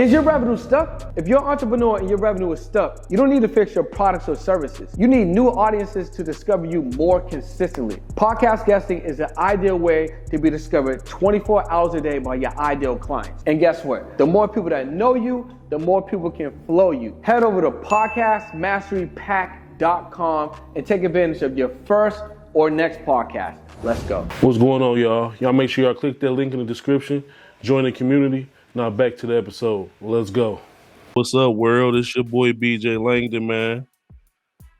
Is your revenue stuck? If you're an entrepreneur and your revenue is stuck, you don't need to fix your products or services. You need new audiences to discover you more consistently. Podcast guesting is the ideal way to be discovered 24 hours a day by your ideal clients. And guess what? The more people that know you, the more people can flow you. Head over to podcastmasterypack.com and take advantage of your first or next podcast. Let's go. What's going on, y'all? Y'all make sure y'all click that link in the description. Join the community. Now back to the episode. Let's go. What's up, world? It's your boy BJ Langdon, man.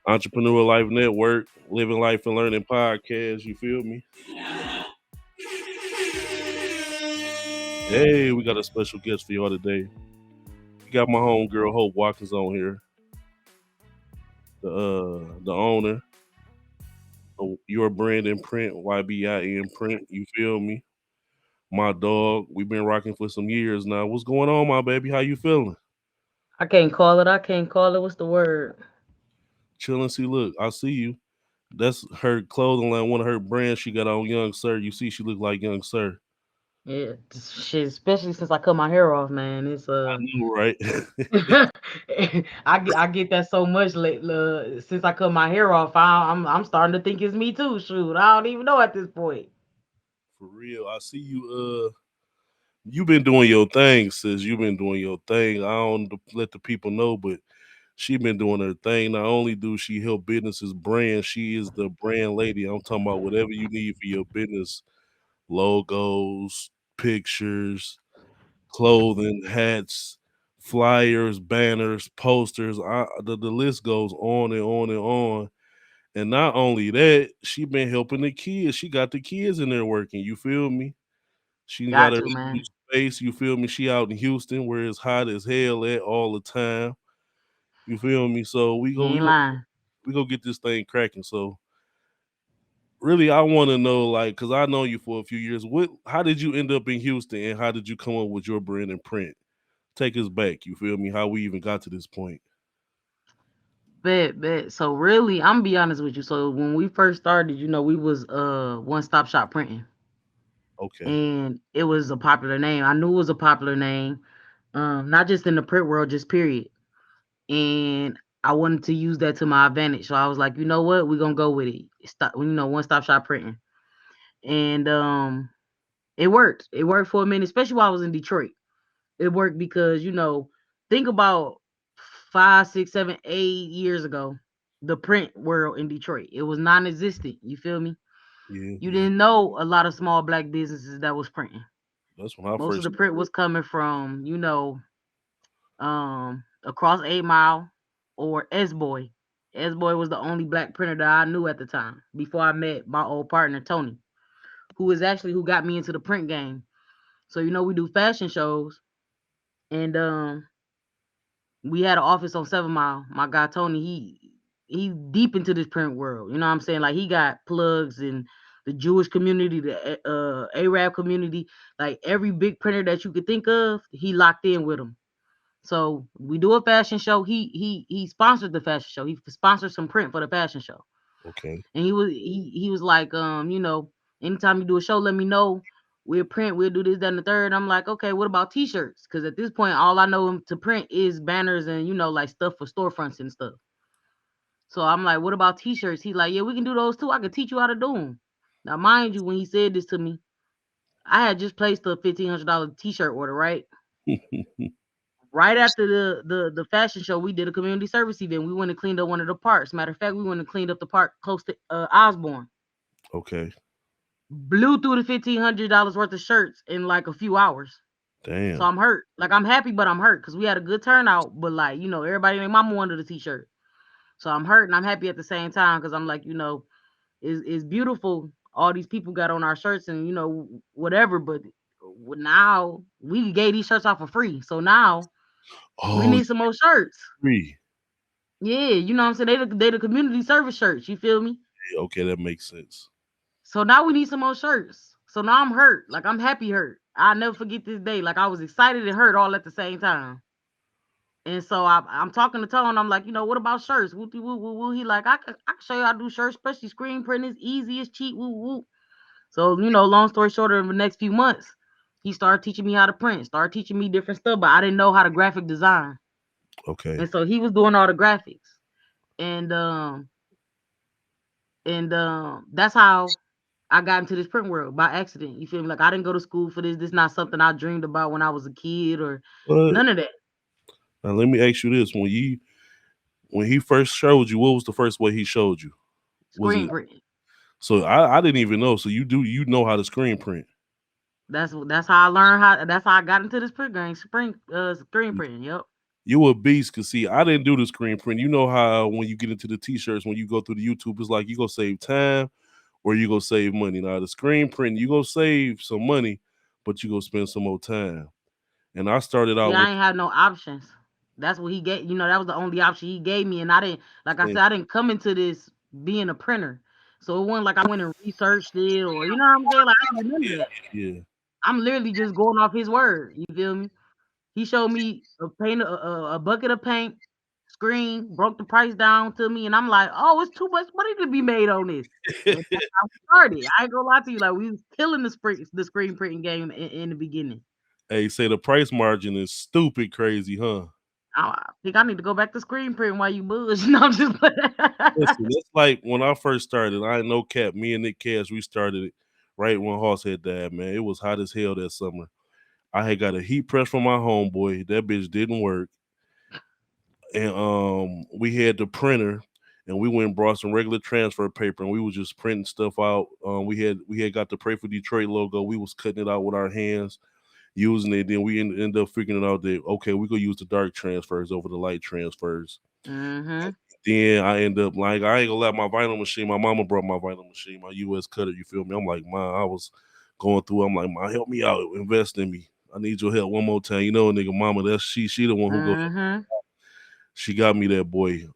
Entrepreneur Life Network, Living Life and Learning Podcast. You feel me? Hey, we got a special guest for y'all today. We got my homegirl Hope Watkins on here. The owner of Your Brand in Print, YBIN Print. You feel me? My dog. We've been rocking for some years now. What's going on, my baby? How you feeling? I can't call it. What's the word? Chillin'. See, look, I see you. That's her clothing line, one of her brands she got on, Young Sir. You see, she look like Young Sir. Yeah, shit. Especially since I cut my hair off, man. It's I knew, right? I get that so much since I cut my hair off. I'm starting to think it's me too. Shoot, I don't even know at this point. For real, I see you. You've been doing your thing, sis. You've been doing your thing. I don't let the people know, but she been doing her thing. Not only do she help businesses brand, she is the brand lady. I'm talking about whatever you need for your business, logos, pictures, clothing, hats, flyers, banners, posters. The list goes on and on and on. And not only that, she been helping the kids. She got the kids in there working. You feel me? She got Got her to, man. space. You feel me? She out in Houston where it's hot as hell at all the time. You feel me? So we You go ain't lying. get this thing cracking. So really, I want to know, like, because I know you for a few years. How did you end up in Houston, and how did you come up with Your Brand and Print? Take us back. You feel me? How we even got to this point? Bet. So really, I'm gonna be honest with you. So when we first started, we was one stop shop printing. Okay. And it was a popular name. I knew it was a popular name. Not just in the print world, just period. And I wanted to use that to my advantage. So I was like, you know what? We're gonna go with it. Stop, one stop shop printing. And it worked. It worked for a minute, especially while I was in Detroit. It worked because, think about 5, 6, 7, 8 years ago, the print world in Detroit. It was non-existent. You feel me? Yeah. You didn't know a lot of small black businesses that was printing. That's when I Most of first. the print was coming from, across 8 Mile or S-Boy. S-Boy was the only black printer that I knew at the time before I met my old partner, Tony, who got me into the print game. So, we do fashion shows, and we had an office on 7 Mile. My guy, Tony, he deep into this print world. You know what I'm saying? Like, he got plugs in the Jewish community, the Arab community, like every big printer that you could think of, he locked in with them. So we do a fashion show. He sponsored the fashion show. He sponsored some print for the fashion show. Okay. And he was like, anytime you do a show, let me know. We'll print, we'll do this, that, and the third. I'm like, okay, what about t-shirts? Because at this point, all I know to print is banners and like stuff for storefronts and stuff. So I'm like, what about t-shirts? He's like, yeah, we can do those too. I can teach you how to do them. Now, mind you, when he said this to me, I had just placed a $1,500 t-shirt order, right? Right after the fashion show, we did a community service event. We went and cleaned up one of the parks. Matter of fact, we went and cleaned up the park close to Osborne. Okay. Blew through the $1,500 worth of shirts in like a few hours. Damn. So I'm hurt. Like, I'm happy, but I'm hurt because we had a good turnout. But like, everybody and their mama wanted a t-shirt. So I'm hurt and I'm happy at the same time because I'm like, it's beautiful. All these people got on our shirts and whatever. But now we gave these shirts out for free. So now we need some more shirts. Free. Yeah, you know what I'm saying? They the community service shirts. You feel me? Yeah, okay, that makes sense. So now we need some more shirts. So now I'm hurt. Like, I'm happy hurt. I'll never forget this day. Like, I was excited and hurt all at the same time. And so I'm talking to Tone. I'm like, what about shirts? Woo, woo, woo, woo. He like, I can show you how to do shirts, especially screen print is easy, it's cheap, woo, woo. So, long story short, in the next few months, He started teaching me how to print, started teaching me different stuff, but I didn't know how to graphic design. Okay. And so he was doing all the graphics. And that's how I got into this print world by accident. You feel me? Like I didn't go to school for this. This is not something I dreamed about when I was a kid or But none of that. now let me ask you this: when he first showed you, what was the first way he showed you? Was Screen it printing. so? I didn't even know. So you know how to screen print? That's how I learned how. That's how I got into this print game. Screen printing. Yep. You a beast. Cause see, I didn't do the screen print. You know how when you get into the t-shirts, when you go through the YouTube, it's like you go save time or you go save money. Now the screen print, you go save some money, but you go spend some more time. And I started See, out I with ain't had no options. That's what he gave. That was the only option he gave me, and I didn't. Like I said, I didn't come into this being a printer, so it wasn't like I went and researched it or you know what I'm saying. Like I didn't do none of that. yeah. I'm literally just going off his word. You feel me? He showed me a bucket of paint, screen, broke the price down to me, and I'm like, oh, it's too much money to be made on this. And that's how we started. I ain't gonna lie to you, like we was killing the screen printing game in the beginning. Hey, say the price margin is stupid crazy, huh? I think I need to go back to screen printing while you buzz. No, I'm just Listen, that's like when I first started. I ain't no cap. Me and Nick Cash, we started it right when Hoss had died. Man, it was hot as hell that summer. I had got a heat press from my homeboy. That bitch didn't work, and we had the printer, and we went and brought some regular transfer paper, and we was just printing stuff out. We had got the Pray for Detroit logo. We was cutting it out with our hands, using it. Then we ended up figuring it out that okay, we gonna use the dark transfers over the light transfers. mm-hmm. Then I end up like I ain't gonna let my vinyl machine. My mama brought my vinyl machine, my US cutter. You feel me? I'm like, man, I was going through. I'm like, man, help me out, invest in me. I need your help one more time. You know, nigga, mama, that's she the one who go. Mm-hmm. She got me that boy.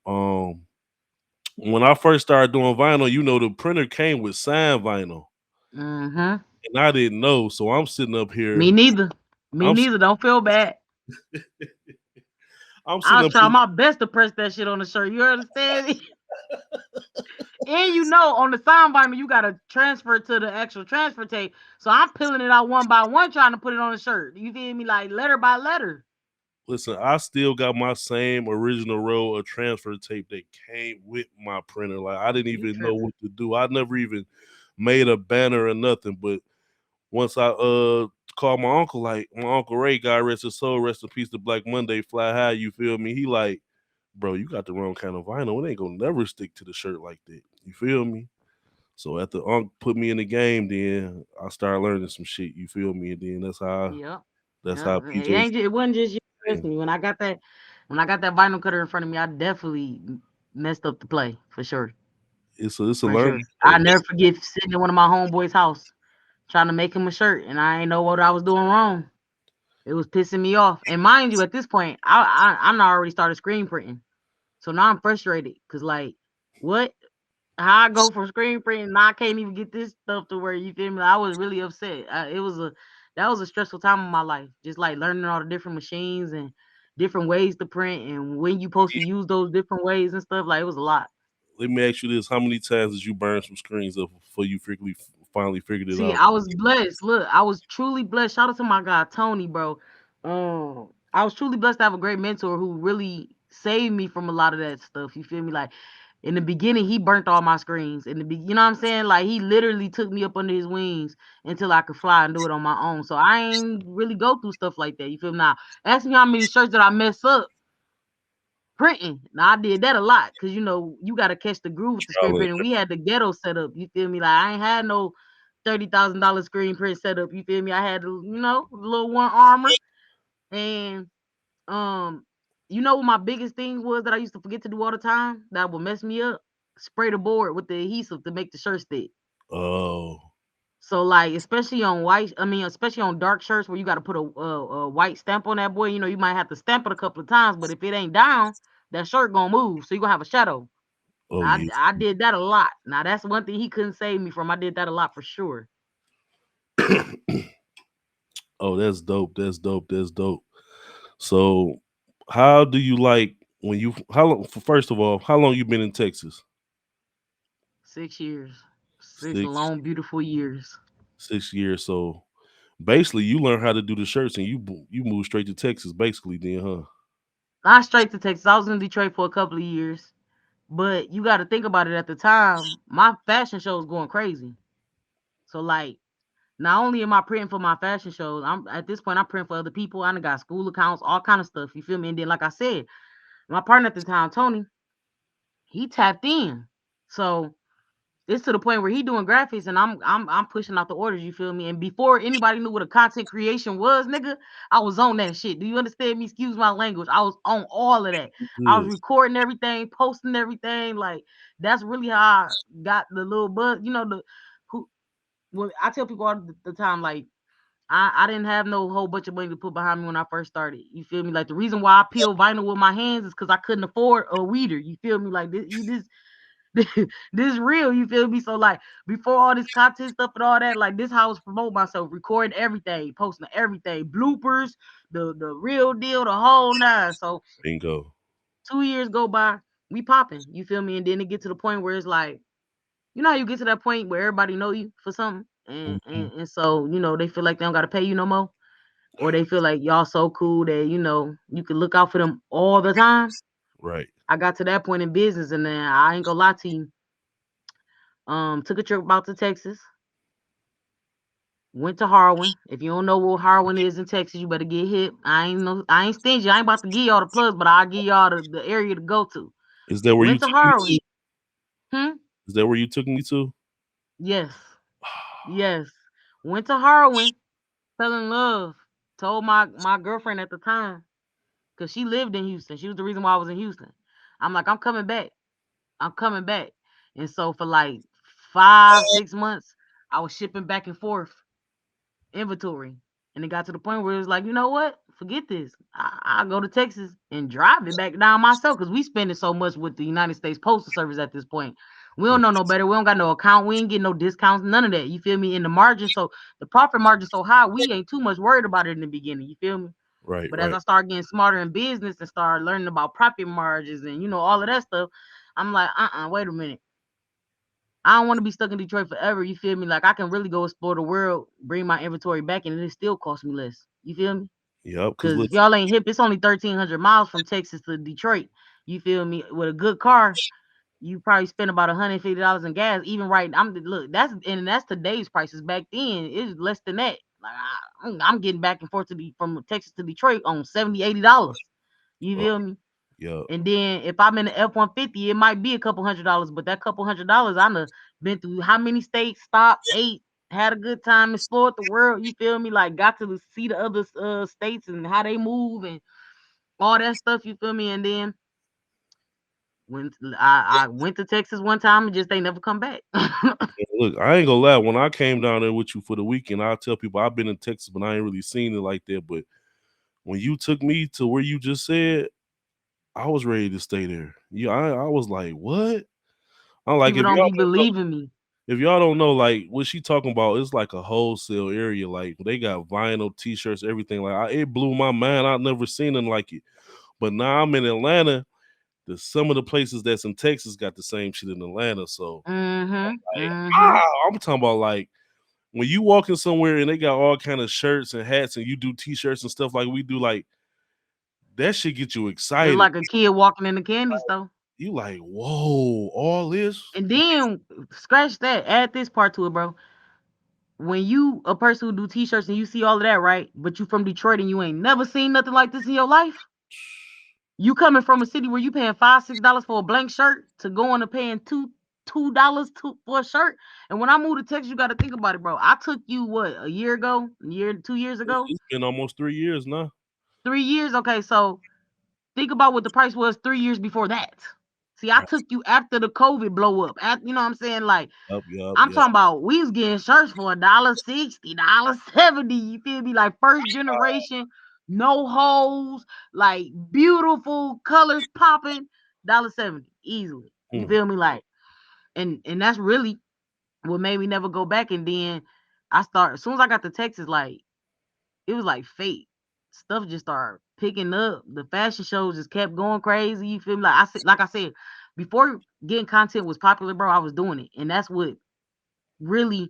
When I first started doing vinyl, you know, the printer came with signed vinyl, Mm-hmm. and I didn't know. So I'm sitting up Me here. neither. Me I'm neither. Don't feel bad. I'm I sitting was up here. trying my best to press that shit on the shirt. You understand me? And on the sign vinyl, you gotta transfer to the actual transfer tape. So I'm peeling it out one by one, trying to put it on the shirt. You feel me? Like letter by letter. Listen, I still got my same original roll of transfer tape that came with my printer. Like I didn't You even know tripping? what to do. I never even made a banner or nothing. But once I called my uncle, like my uncle Ray, God rest his soul, rest in peace to Black Monday, fly high. You feel me? He like, bro, you got the wrong kind of vinyl. It ain't gonna never stick to the shirt like that. You feel me? So after Unc put me in the game, then I started learning some shit. You feel me? And then Yep. that's Yep. how PJ. It wasn't just you. Trust me. When I got that vinyl cutter in front of me, I definitely messed up the play for sure. It's a For learning sure. I curve. never forget sitting in one of my homeboys' house trying to make him a shirt, and I ain't know what I was doing wrong. It was pissing me off. And mind you, at this point, I'm not already started screen printing, so now I'm frustrated because like, what? How I go from screen printing, now I can't even get this stuff to where you feel me. I was really upset. That was a stressful time in my life, just like learning all the different machines and different ways to print and when you supposed to use those different ways and stuff. Like it was a lot. Let me ask you this: how many times did you burn some screens up before you finally figured it See, out? I was blessed. Look, I was truly blessed. Shout out to my guy Tony, bro. I was truly blessed to have a great mentor who really saved me from a lot of that stuff. You feel me? Like in the beginning, he burnt all my screens. You know what I'm saying? Like he literally took me up under his wings until I could fly and do it on my own. So I ain't really go through stuff like that. You feel me? Now, ask me how many shirts that I mess up printing. Now I did that a lot because you got to catch the groove with the screen Y'all printing. We had the ghetto set up. You feel me? Like I ain't had no $30,000 screen print setup. You feel me? I had the little one armor and um. What my biggest thing was that I used to forget to do all the time that would mess me up? Spray the board with the adhesive to make the shirt stick. Oh, So like, especially on dark shirts where you got to put a white stamp on that boy. You might have to stamp it a couple of times, but if it ain't down, that shirt gonna move. So you gonna have a shadow. oh I yeah. I did that a lot. Now that's one thing he couldn't save me from. I did that a lot for sure. Oh, that's dope. That's dope. That's dope. So, how do you like when you? How long? First of all, how long you been in Texas? 6 years, six Six long beautiful years. 6 years. So, Basically, you learn how to do the shirts, and you move straight to Texas, basically. Then, huh? Not straight to Texas. I was in Detroit for a couple of years. But you got to think about it at the time. My fashion show was going crazy. So like, not only am I printing for my fashion shows, I'm at this point I'm printing for other people. I done got school accounts, all kind of stuff. You feel me? And then like I said, my partner at the time, Tony, he tapped in. So it's to the point where he doing graphics and I'm pushing out the orders, you feel me? And before anybody knew what a content creation was, nigga, I was on that shit. Do you understand me? Excuse my language. I was on all of that. I was Good. recording everything, posting everything. Like that's really how I got the little buzz. You know, the who when I tell people all the time, like I didn't have no whole bunch of money to put behind me when I first started. You feel me? Like the reason why I peel vinyl with my hands is because I couldn't afford a weeder. You feel me? Like this real, you feel me? So like before all this content stuff and all that, like this how I was promote myself, recording everything, posting everything, bloopers, the real deal, the whole nine. So Bingo. 2 years go by, we popping, you feel me? And then it get to the point where it's like, you know how you get to that point where everybody know you for something, and Mhm. so they feel like they don't gotta pay you no more, or they feel like y'all so cool that you can look out for them all the time. Right. I got to that point in business, and then I ain't gonna lie to you. Took a trip out to Texas. Went to Harwin. If you don't know what Harwin is in Texas, you better get hit. I ain't stingy. I ain't about to give y'all the plugs, but I'll give y'all the area to go to. Is that where you Went to took me Harwin. to? Hmm? Is that where you took me to? Yes. Yes. Went to Harwin, fell in love. Told my girlfriend at the time, because she lived in Houston. She was the reason why I was in Houston. I'm like, I'm coming back. I'm coming back. And so for like 5, 6 months, I was shipping back and forth inventory. And it got to the point where it was like, you know what? Forget this. I'll go to Texas and drive it back down myself because we spending so much with the United States Postal Service at this point. We don't know no better. We don't got no account. We ain't getting no discounts, none of that. You feel me? In the margin. So the profit margin so high, we ain't too much worried about it in the beginning. You feel me? Right. But as Right. I start getting smarter in business and start learning about profit margins and all of that stuff, I'm like, wait a minute. I don't want to be stuck in Detroit forever. You feel me? Like I can really go explore the world, bring my inventory back, and it still cost me less. You feel me? Yep. Cause Because if look, y'all ain't hip, it's only 1,300 miles from Texas to Detroit. You feel me? With a good car, you probably spend about $150 in gas. Even right, that's today's prices. Back then, it's less than that. Like I'm getting back and forth from Texas to Detroit on $70, $80. You oh, feel me? yep. And then if I'm in the F-150, it might be a couple $100, but that couple $100, I done been through how many states, stopped, ate, had a good time, explored the world. You feel me? Like got to see the other states and how they move and all that stuff. You feel me? And then when I went to Texas one time and just ain't never come back. Look, I ain't gonna lie. When I came down there with you for the weekend, I tell people I've been in Texas, but I ain't really seen it like that. But when you took me to where you just said, I was ready to stay there. Yeah, I was like, what? I'm like, People don't be believing me. if y'all don't know, like what she talking about, it's like a wholesale area. Like they got vinyl, t-shirts, everything. Like it blew my mind. I've never seen it like it. But now I'm in Atlanta. Some of the places that's in Texas got the same shit in Atlanta. So Mm-hmm. like, Mm-hmm. I'm talking about like when you walk in somewhere and they got all kind of shirts and hats and you do t-shirts and stuff like we do, like that shit get you Just excited. like a kid walking in the candy store. You like, whoa, all this? And then scratch that, add this part to it, bro. When you a person who do t-shirts and you see all of that, right? But you from Detroit and you ain't never seen nothing like this in your life. You coming from a city where you paying $5, $6 for a blank shirt to going to paying $2 for a shirt. And when I moved to Texas, you got to think about it, bro. I took you what, a year ago, 2 years ago, It's been almost 3 years now. 3 years. Okay, so think about what the price was 3 years before that. See, I Right. took you after the COVID blow up. You know what I'm saying? Like Yup, yup, I'm yup. talking about we was getting shirts for $1.60, $1.70. You feel me? Like first generation, no holes, like beautiful colors popping, $1.70 easily. You Hmm. feel me? Like, and that's really what made me never go back. And then as soon as I got to Texas, like it was like fate. Stuff just started picking up. The fashion shows just kept going crazy. You feel me? Like I said, before getting content was popular, bro, I was doing it. And that's what really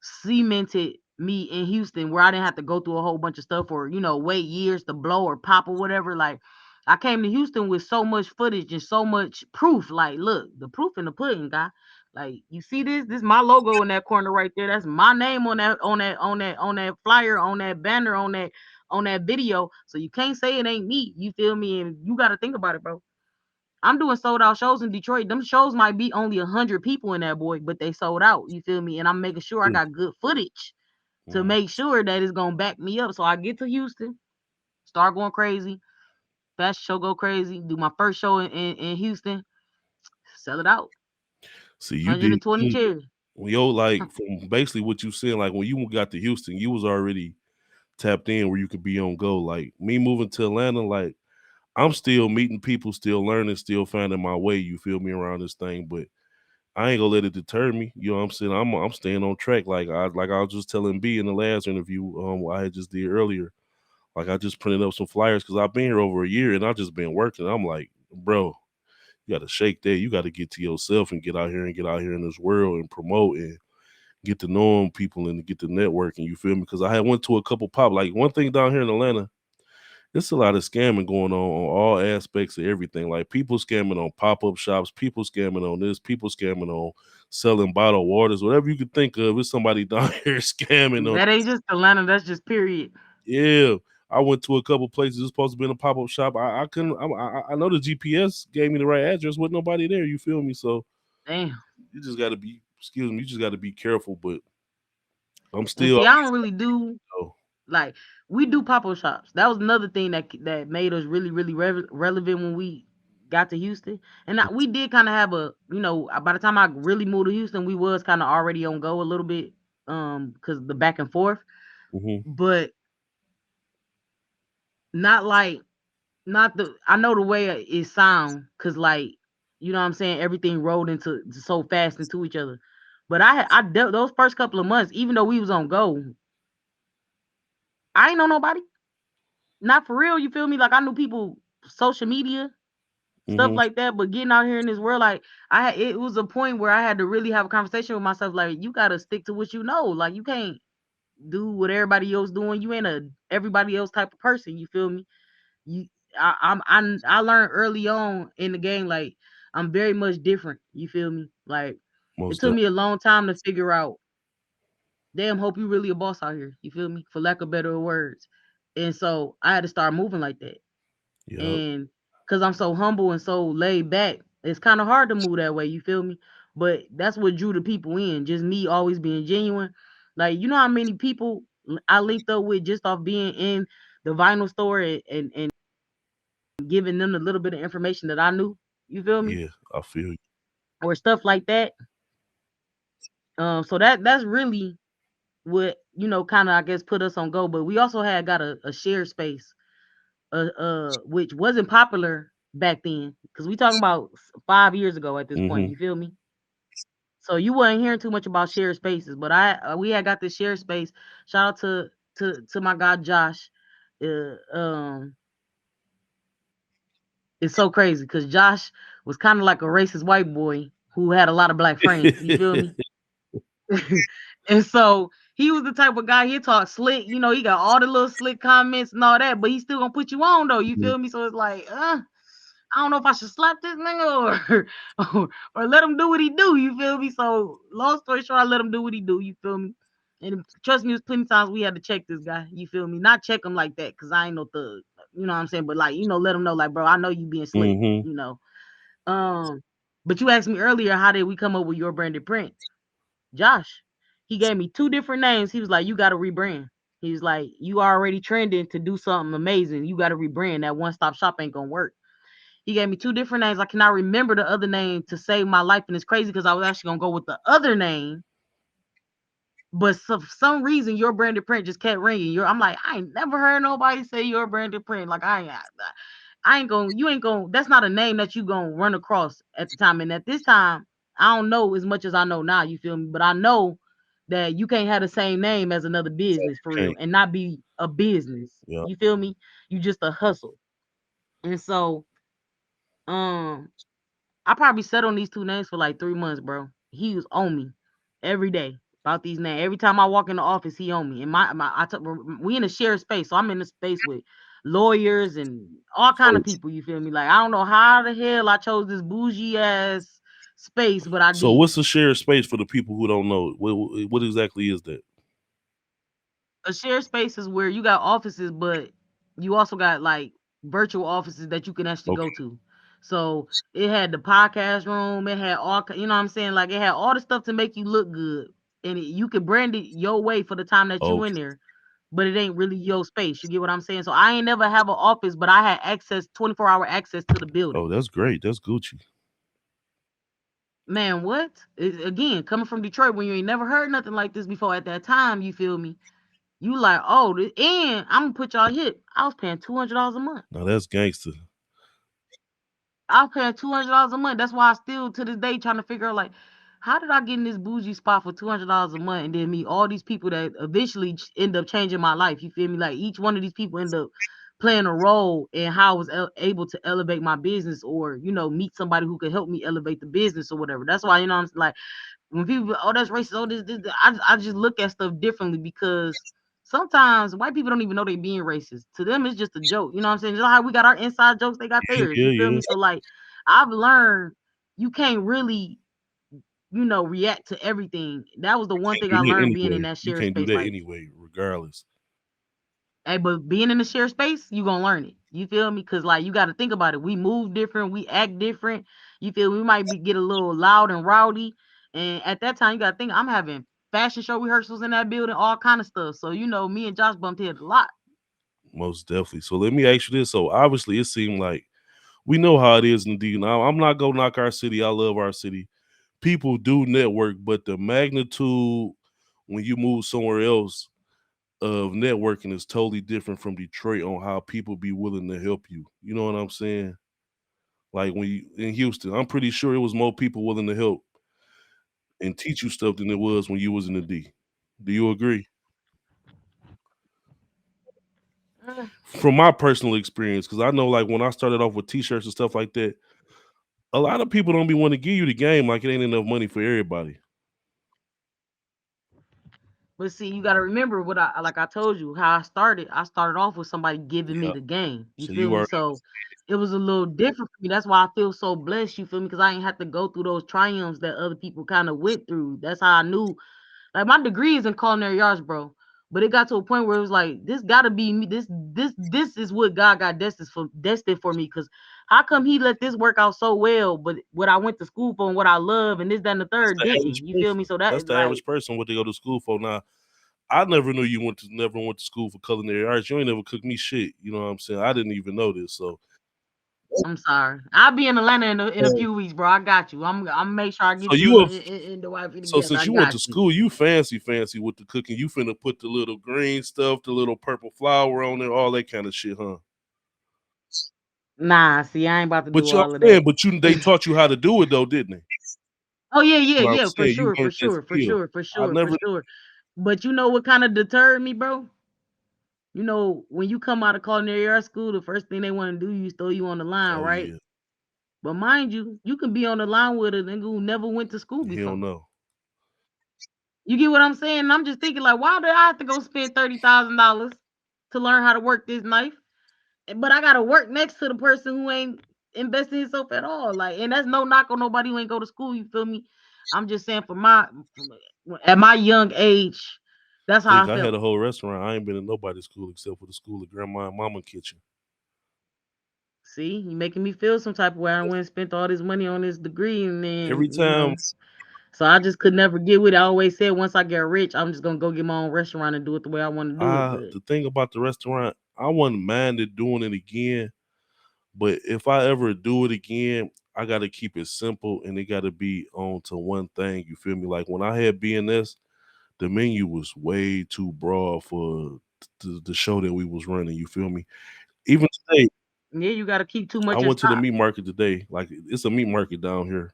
cemented me in Houston where I didn't have to go through a whole bunch of stuff or, wait years to blow or pop or whatever. Like I came to Houston with so much footage and so much proof. Like, look, the proof in the pudding, guy. Like, you see this? This is my logo in that corner right there. That's my name on that flyer, on that banner, on that video. So you can't say it ain't me. You feel me? And you gotta think about it, bro. I'm doing sold out shows in Detroit. Them shows might be only 100 people in that boy, but they sold out. You feel me? And I'm making sure I Mm, got good footage to mm. make sure that it's gonna back me up. So I get to Houston, start going crazy, fashion show go crazy, do my first show in Houston, sell it out. See, you did 120 chairs. yo, like from basically what you said, like when you got to Houston, you was already tapped in where you could be on go. Like me moving to Atlanta, like I'm still meeting people, still learning, still finding my way. You feel me around this thing, but I ain't gonna let it deter me. You know what I'm saying? I'm staying on track. Like I was just telling B in the last interview I had just did earlier. Like I just printed up some flyers because I've been here over a year and I've just been working. I'm like, bro, you got to shake that. You got to get to yourself and get out here in this world and promote and get to know people and get to networking. You feel me? Because I had went to a couple pop. Like one thing down here in Atlanta, there's a lot of scamming going on all aspects of everything. Like people scamming on pop-up shops, people scamming on this, people scamming on selling bottled waters, whatever you could think of. It's somebody down here scamming on. That ain't just Atlanta, that's just period. Yeah, I went to a couple places. It's supposed to be in a pop-up shop. I couldn't. I know the GPS gave me the right address. Wasn't nobody there. You feel me? So Damn. you just got to be. Excuse me. You just got to be careful. But I'm And still. see, I don't really do Oh, like we do pop-up shops. That was another thing that made us really, really relevant when we got to Houston. And we did kind of have by the time I really moved to Houston, we was kind of already on go a little bit, because the back and forth. mm-hmm, But not like not the I know the way it sound, because like, you know what I'm saying, everything rolled into so fast into each other. But I dealt those first couple of months, even though we was on go, I ain't know nobody. Not for real, you feel me? Like I knew people, social media, stuff mm-hmm, like that, but getting out here in this world, like it was a point where I had to really have a conversation with myself. Like, you gotta stick to what you know. Like, you can't do what everybody else doing. You ain't a everybody else type of person. You feel me? You, I learned early on in the game, like I'm very much different. You feel me? Like it most took definitely. me a long time to figure out. Damn, hope you really a boss out here. You feel me? For lack of better words. And so I had to start moving like that. Yep. And because I'm so humble and so laid back, it's kind of hard to move that way. You feel me? But that's what drew the people in. Just me always being genuine. Like, you know how many people I linked up with just off being in the vinyl store and giving them a little bit of information that I knew. You feel me? Yeah, I feel you. Or stuff like that. So that's really what, kind of, I guess, put us on go. But we also had got a shared space, which wasn't popular back then, because we talking about 5 years ago at this point. Mm-hmm. You feel me? So you weren't hearing too much about shared spaces, but we had got this shared space. Shout out to my guy Josh. It's so crazy because Josh was kind of like a racist white boy who had a lot of black friends. You feel me? And so he was the type of guy, he talk slick. He got all the little slick comments and all that, but he still gonna put you on though. You Mhm. feel me? So it's like, I don't know if I should slap this nigga or let him do what he do. You feel me? So long story short, I let him do what he do. You feel me? And trust me, there's plenty of times we had to check this guy. You feel me? Not check him like that, because I ain't no thug. You know what I'm saying? But like, let him know, like, bro, I know you being slick. Mhm. You know. Um, but you asked me earlier, how did we come up with your branded print? Josh, he gave me two different names. He was like, you got to rebrand. He was like, you already trending to do something amazing. You got to rebrand. That one stop shop ain't gonna work. He gave me two different names. I cannot remember the other name to save my life, and it's crazy because I was actually gonna go with the other name, but for some reason your branded print just kept ringing. I'm like, I ain't never heard nobody say your branded print. Like, I ain't gonna, you ain't gonna. That's not a name that you gonna run across at the time. And at this time, I don't know as much as I know now. You feel me? But I know that you can't have the same name as another business for real Okay. and not be a business. Yeah. You feel me? You just a hustle. And so, um, I probably sat on these two names for like 3 months, bro. He was on me every day. about these names. Every time I walk in the office, he on me. And we in a shared space, so I'm in a space with lawyers and all kind So of people. You feel me? Like I don't know how the hell I chose this bougie ass space, but I so did. what's the shared space for the people who don't know? What exactly is that? A shared space is where you got offices, but you also got like virtual offices that you can actually go Okay. to. So it had the podcast room, it had you know what I'm saying? Like it had all the stuff to make you look good. And you could brand it your way for the time that you in Okay. there, but it ain't really your space. You get what I'm saying? So I ain't never have an office, but I had access, 24-hour access to the building. Oh, that's great. That's Gucci. Man, what? Again, coming from Detroit when you ain't never heard nothing like this before at that time, you feel me? You like, oh, and I'm gonna put y'all hit. I was paying $200 a month. Now that's gangster. I was paying $200 a month. That's why I still to this day trying to figure out like, how did I get in this bougie spot for $200 a month and then meet all these people that eventually end up changing my life? You feel me? Like each one of these people end up playing a role in how I was able to elevate my business, or meet somebody who could help me elevate the business or whatever. That's why I'm like, when people, oh, that's racist, oh, this, I just look at stuff differently because sometimes white people don't even know they being racist. To them, it's just a joke. You know what I'm saying? Just like how we got our inside jokes, they got Yeah, theirs. yeah, You feel yeah. me? So like, I've learned you can't really, react to everything. That was the one Can't thing do I that learned being in anyway. that You shared can't do space. that Like, anyway, regardless. hey, but being in the shared space, you gonna learn it. You feel me? Cause like you got to think about it. We move different. We act different. You feel we might get a little loud and rowdy. And at that time, you got to think I'm having fashion show rehearsals in that building, all kind of stuff. So me and Josh bumped heads a lot. Most definitely. So let me ask you this. So obviously it seemed like we know how it is in D. Now I'm not gonna knock our city. I love our city. People do network, but the magnitude when you move somewhere else of networking is totally different from Detroit on how people be willing to help you. You know what I'm saying? Like when you in Houston, I'm pretty sure it was more people willing to help and teach you stuff than it was when you was in the D. Do you agree? Mm. From my personal experience, because I know like when I started off with t-shirts and stuff like that, a lot of people don't be want to give you the game like it ain't enough money for everybody. But see, you got to remember what I told you how I started. I started off with somebody giving me Yeah. the game. You So feel you me? are So it was a little different for me. That's why I feel so blessed. You feel me? Because I ain't have to go through those triumphs that other people kind of went through. That's how I knew. Like my degree is in culinary arts, bro. But it got to a point where it was like, this gotta be me. This is what God got destined for me. Cause how come he let this work out so well, but what I went to school for and what I love and this, that, and the that's third the average didn't. You feel me? person. So that That's is the average like, person what they go to school for. Now, I never knew you never went to school for culinary arts. You ain't never cooked me shit. You know what I'm saying? I didn't even know this. So I'm sorry. I'll be in Atlanta in a few weeks, bro. I got you. I'm make sure I so get you you have in the wifey so together. since I you went got to you. school, you fancy with the cooking. You finna put the little green stuff, the little purple flour on there, all that kind of shit, huh? Nah, see, I ain't about to do But you, I'm all of saying, that. but they taught you how to do it though, didn't they? Oh yeah, yeah, What I'm yeah, for saying, you sure, for learned that sure, for skill. sure, for I sure, for never. sure. But you know what kind of deterred me, bro? When you come out of culinary arts school, the first thing they want to do is throw you on the line, Oh right? yeah, But mind you, you can be on the line with a nigga who never went to school he don't before. know. You get what I'm saying? And I'm just thinking, like, why did I have to go spend $30,000 to learn how to work this knife? But I gotta work next to the person who ain't investing himself at all. Like, and that's no knock on nobody who ain't go to school. You feel me? I'm just saying, at my young age, that's how I Think I had felt. a whole restaurant. I ain't been in nobody's school except for the school of grandma and mama kitchen. See, you making me feel some type of way. I went and spent all this money on this degree, and Every then time so I just could never get with it. I always said once I get rich, I'm just gonna go get my own restaurant and do it the way I want to do it. But the thing about the restaurant, I wouldn't mind it doing it again. But if I ever do it again, I got to keep it simple and it got to be on to one thing. You feel me? Like when I had BNS, the menu was way too broad for the show that we was running. You feel me? Even today, yeah, you gotta keep too I much in went to the stock. meat market today. Like it's a meat market down here.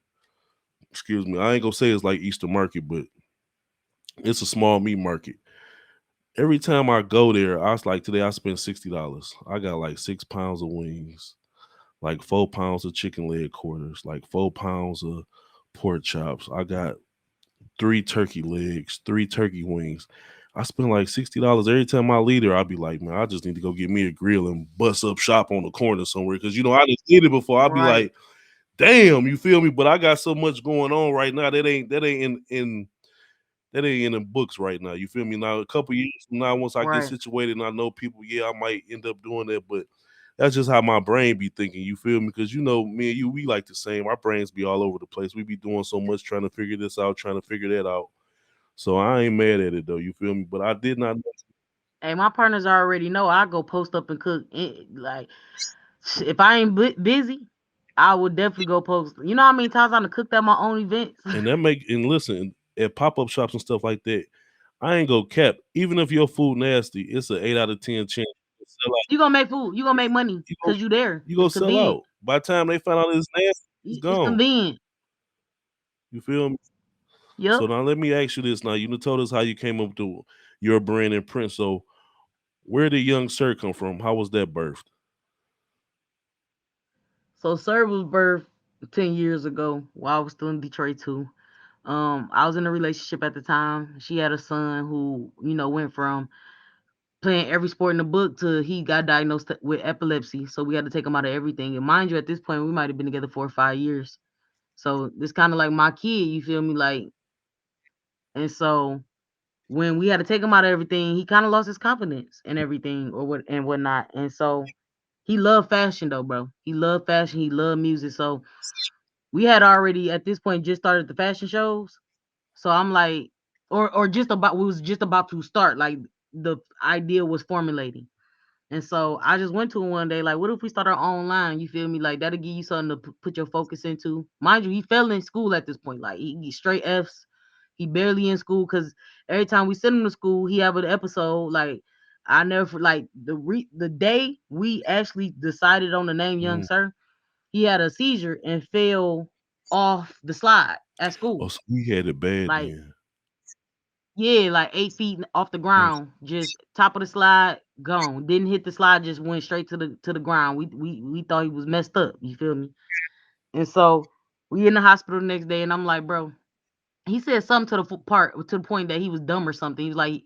Excuse me. I ain't gonna say it's like Easter market, but it's a small meat market. Every time I go there, I was like today I spent $60. I got like 6 pounds of wings, like 4 pounds of chicken leg quarters, like 4 pounds of pork chops. I got three turkey legs, three turkey wings. I spend like $60 every time I leave there. I'll be like, man, I just need to go get me a grill and bust up shop on the corner somewhere. Cause I just did it before. I'll be Right, like, damn, you feel me? But I got so much going on right now that ain't in that ain't in the books right now. You feel me? Now a couple years from now, once I get right. situated and I know people, yeah, I might end up doing that. But that's just how my brain be thinking. You feel me? Because me and you, we like the same. Our brains be all over the place. We be doing so much trying to figure this out, trying to figure that out. So I ain't mad at it though. You feel me? But I did not. Hey, my partners already know I go post up and cook. Like, if I ain't busy, I would definitely go post. You know how many times I'm cooked at my own events? And that make and listen at pop up shops and stuff like that. I ain't go cap. Even if your food nasty, it's an 8 out of 10 chance to sell out. You gonna make food. You gonna make money You go because you there. you go It's sell convenient. out. By the time they find out it's nasty, it's It's gone. convenient. You feel me? So Yep. now let me ask you this. Now you done told us how you came up to your brand and print. So where did Young Sir come from? How was that birthed? So Sir was birthed 10 years ago while I was still in Detroit too. I was in a relationship at the time. She had a son who, went from playing every sport in the book to he got diagnosed with epilepsy. So we had to take him out of everything. And mind you, at this point, we might have been together 4 or 5 years. So this kind of like my kid, you feel me? Like, and so when we had to take him out of everything, he kind of lost his confidence and everything or what and whatnot. And so he loved fashion though, bro. He loved fashion. He loved music. So we had already at this point just started the fashion shows. So I'm like, or just about we was just about to start. Like the idea was formulating. And so I just went to him one day, like, what if we start our own line? You feel me? Like that'll give you something to put your focus into. Mind you, he fell in school at this point. Like he straight F's. He barely in school because every time we send him to school, he have an episode. Like I never like the day we actually decided on the name Young Mm. Sir, he had a seizure and fell off the slide at Oh, school. so we had it bad Like then. yeah, like 8 feet off the Mm. ground, just top of the slide, gone. Didn't hit the slide, just went straight to the ground. We thought he was messed up. You feel me? And so we in the hospital the next day, and I'm like, bro, he said something to the part to the point that he was dumb or something. He was like,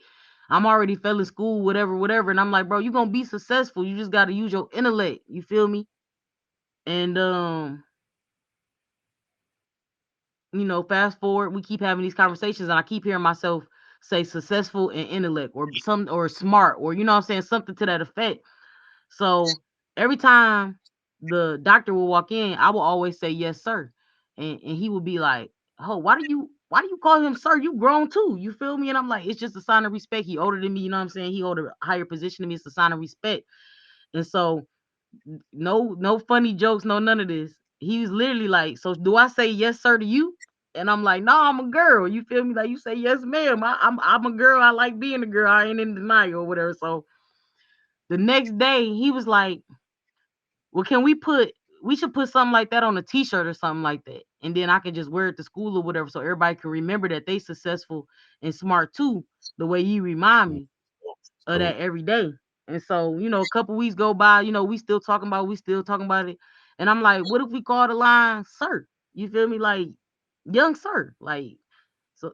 I'm already failing school, whatever, whatever. And I'm like, bro, you gonna be successful. You just gotta use your intellect. You feel me? And fast forward, we keep having these conversations, and I keep hearing myself say successful and intellect or smart or you know what I'm saying, something to that effect. So every time the doctor will walk in, I will always say yes, sir. And he would be like, oh, why do you call him sir? You grown too. You feel me? And I'm like, it's just a sign of respect. He older than me, you know what I'm saying? He hold a higher position than me. It's a sign of respect. And so no funny jokes, no none of this. He was literally like, so do I say yes, sir, to you? And I'm like, no, I'm a girl. You feel me? Like you say yes, ma'am. I'm a girl. I like being a girl. I ain't in denial or whatever. So the next day he was like, well, we should put something like that on a t-shirt or something like that. And then I can just wear it to school or whatever. So everybody can remember that they successful and smart too, the way you remind Mm. me of So that every day. And so, a couple weeks go by, we still talking about it. And I'm like, what if we call the line sir? You feel me? Like young sir. Like so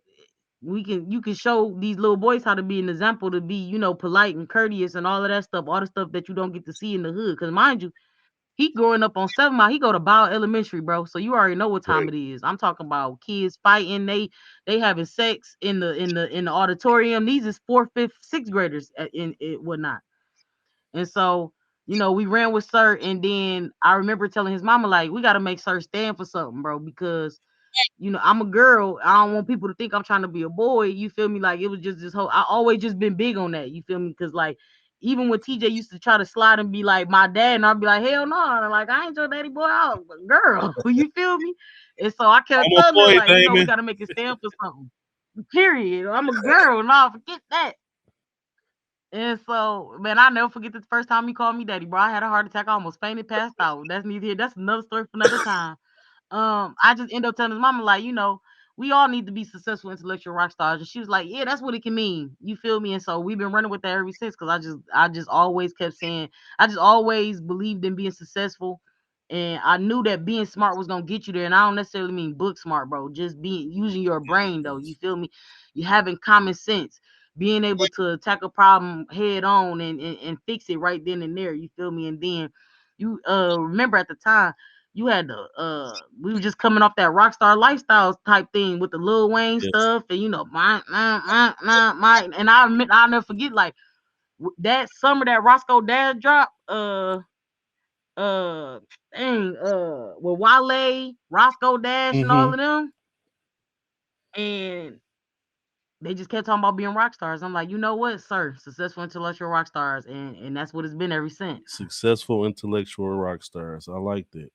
you can show these little boys how to be an example to be, polite and courteous and all of that stuff, all the stuff that you don't get to see in the hood. Cause mind you, he growing up on 7 Mile, he go to Bow Elementary, bro. So you already know what time right. it is. I'm talking about kids fighting, they having sex in the auditorium. These is fourth, fifth, sixth graders in whatnot. And so, we ran with Sir, and then I remember telling his mama, like, we gotta make Sir stand for something, bro, because I'm a girl. I don't want people to think I'm trying to be a boy. You feel me? Like it was just this whole. I always just been big on that. You feel me? Because like even when TJ used to try to slide and be like my dad, and I'd be like, hell no, like I ain't your daddy boy. I was a girl. You feel me? And so I kept I'm a telling her boy, like, we Damon. got to make it stand for something. Period. I'm a girl. No, forget that. And so, man, I never forget the first time he called me daddy, bro. I had a heart attack. I almost fainted, passed out. That's neither here. That's another story for another time. I just end up telling his mama, like, we all need to be successful intellectual rock stars. And she was like, yeah, that's what it can mean. You feel me? And so we've been running with that ever since because I just always kept saying, I just always believed in being successful And I knew that being smart was gonna get you there. And I don't necessarily mean book smart, bro. Just being using your brain though. You Yes. feel me? You having common sense, being able to attack a problem head on and fix it right then and there. You feel me? And then you remember at the time you had the we were just coming off that rock star lifestyle type thing with the Lil Wayne Yes. stuff and my and I'll never forget like that summer that Roscoe Dash dropped uh with Wale, Roscoe Dash, and all Mm-hmm. of them, and they just kept talking about being rock stars. I'm like, you know what, sir, successful intellectual rock stars, and that's what it's been ever since. Successful intellectual rock stars. I like that.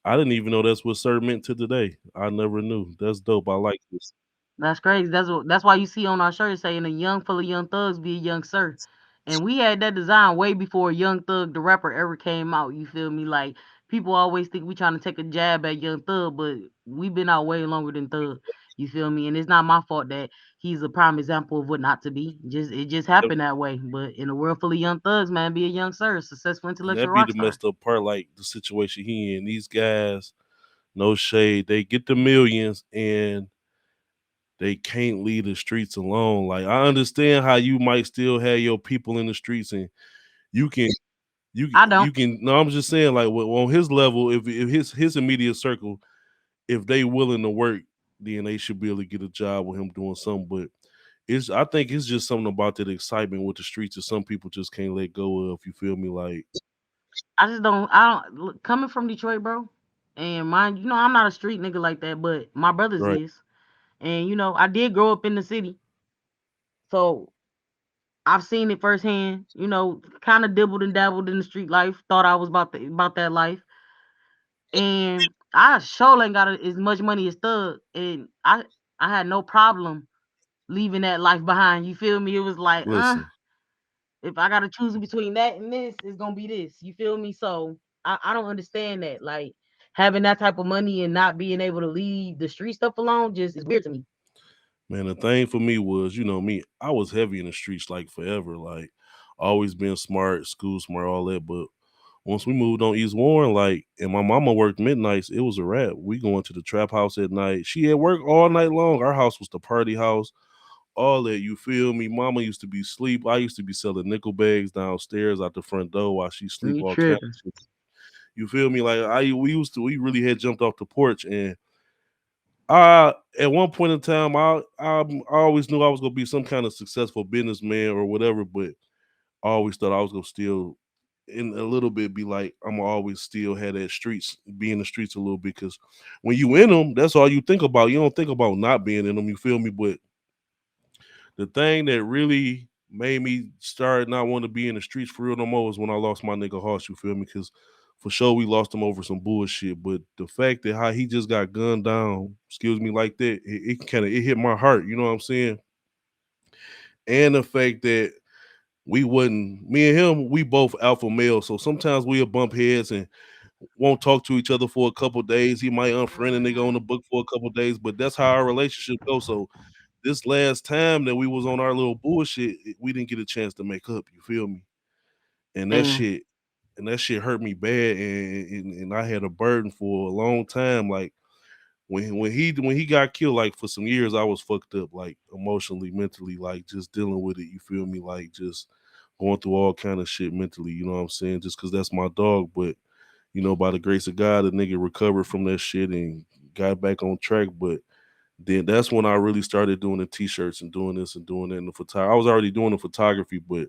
I didn't even know that's what Sir meant to today. I never knew. That's dope. I like this. That's crazy. That's why you see on our shirt saying a young full of young thugs be a young sir. And we had that design way before Young Thug the rapper ever came out. You feel me? Like people always think we trying to take a jab at Young Thug, but we've been out way longer than Thug. You feel me? And it's not my fault that he's a prime example of what not to be. Just it just happened that way. But in a world full of young thugs, man, be a young sir, successful And intellectual that be rock the star. messed up part, like the situation he in. These guys, no shade, they get the millions and they can't leave the streets alone. Like I understand how you might still have your people in the streets and you can I don't. you can no, I'm just saying like on his level, if his immediate circle, if they willing to work, then they should be able to get a job with him doing something. But it's I think it's just something about that excitement with the streets that some people just can't let go of. You feel me? Like I just don't. I don't look, coming from Detroit, bro. And mind, I'm not a street nigga like that, but my brothers right. is. And I did grow up in the city, so I've seen it firsthand. Kind of dibbled and dabbled in the street life. Thought I was about that life, and I sure ain't got as much money as Thug, and I had no problem leaving that life behind. You feel me? It was like, Listen, if I gotta choose between that and this, it's gonna be this. You feel me? So I don't understand that. Like having that type of money and not being able to leave the street stuff alone just is weird to me. man, the thing for me was, me, I was heavy in the streets like forever. Like always been smart, school smart, all that. But once we moved on East Warren, like, and my mama worked midnights, it was a wrap. We going to the trap house at night. She had work all night long. Our house was the party house. All that, you feel me? Mama used to be sleep. I used to be selling nickel bags downstairs out the front door while she sleep. You All kinds tripping? of shit. You feel me? Like we really had jumped off the porch, and at one point in time, I always knew I was gonna be some kind of successful businessman or whatever, but I always thought I was gonna still, in a little bit, be like I'm gonna always still have that streets, be in the streets a little bit, because when you in them, that's all you think about. You don't think about not being in them. You feel me? But the thing that really made me start not want to be in the streets for real no more was when I lost my nigga Hoss. You feel me? Because for sure we lost him over some bullshit. But the fact that how he just got gunned down, excuse me, like that, it kind of it hit my heart. You know what I'm saying? And the fact that we wasn't me and him, we both alpha males. So sometimes we'll bump heads and won't talk to each other for a couple days. He might unfriend a nigga on the book for a couple days, but that's how our relationship goes. So this last time that we was on our little bullshit, we didn't get a chance to make up. You feel me? And that And shit, hurt me bad, and I had a burden for a long time. Like when he got killed, like for some years, I was fucked up, like emotionally, mentally, like just dealing with it. You feel me? Like just going through all kind of shit mentally. You know what I'm saying? Just because that's my dog, but by the grace of God, the nigga recovered from that shit and got back on track. But then that's when I really started doing the t-shirts and doing this and doing that in the photography. I was already doing the photography, but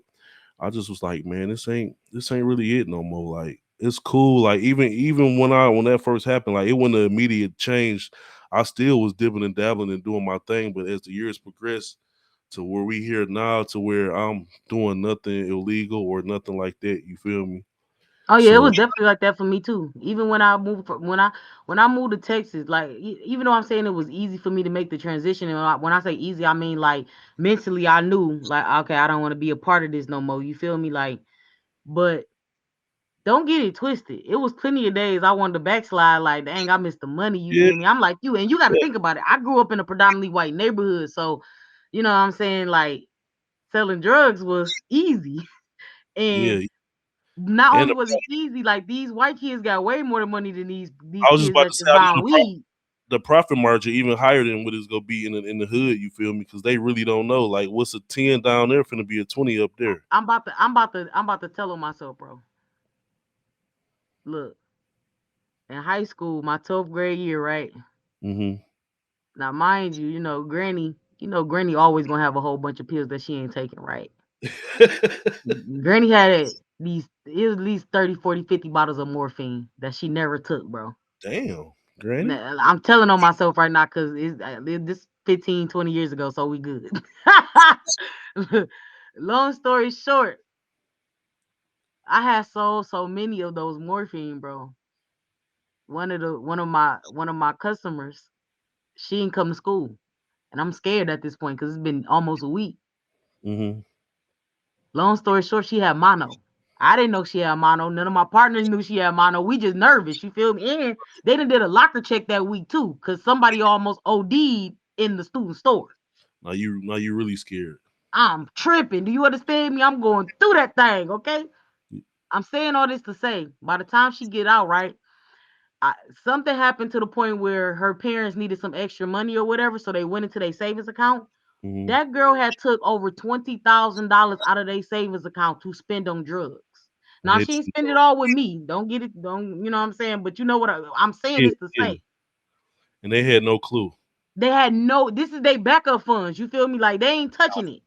I just was like, man, this ain't really it no more. Like it's cool. Like even when that first happened, like it wasn't an immediate change. I still was dibbing and dabbling and doing my thing, but as the years progressed to where we here now, to where I'm doing nothing illegal or nothing like that, you feel me? oh yeah, it So was definitely like that for me too. Even when I moved when I moved to Texas, like even though I'm saying it was easy for me to make the transition, and when I say easy, I mean like mentally, I knew like okay, I don't want to be a part of this no more. You feel me? Like, but don't get it twisted. It was plenty of days I wanted to backslide. Like, dang, I missed the money. You yeah, feel me? I'm like you, and you got to think about it. I grew up in a predominantly white neighborhood, so you know what I'm saying. Like, selling drugs was easy, yeah, and Not And only was it easy, like these white kids got way more money than these I was just kids about that to say, just I know buying weed. the profit margin even higher than what it's gonna be in the hood. You feel me? Because they really don't know. Like, what's a 10 down there finna be a 20 up there. I'm about to tell on myself, bro. Look, in high school, my 12th grade year, right? Mm-hmm. Now, mind you, Granny always gonna have a whole bunch of pills that she ain't taking, right? Granny had it was at least 30, 40, 50 bottles of morphine that she never took, bro. Damn, Granny. Nah, I'm telling on myself right now because this 15, 20 years ago, so we good. Long story short, I had so many of those morphine, bro. One of my customers, she didn't come to school, and I'm scared at this point because it's been almost a week. Mm-hmm. Long story short, she had mono. I didn't know she had mono. None of my partners knew she had mono. We just nervous. You feel me? And they done did a locker check that week too, cause somebody almost OD'd in the student store. Now you really scared. I'm tripping. Do you understand me? I'm going through that thing. Okay. I'm saying all this to say, by the time she get out, right? I, Something happened to the point where her parents needed some extra money or whatever, so they went into their savings account. Mm-hmm. That girl had took over $20,000 out of their savings account to spend on drugs. And Now they she ain't spend it all with me. Don't get it. Don't you know what I'm saying? But you know what I'm saying yeah, this to yeah. say. And they had no clue. They had no. This is their backup funds. You feel me? Like they ain't touching it.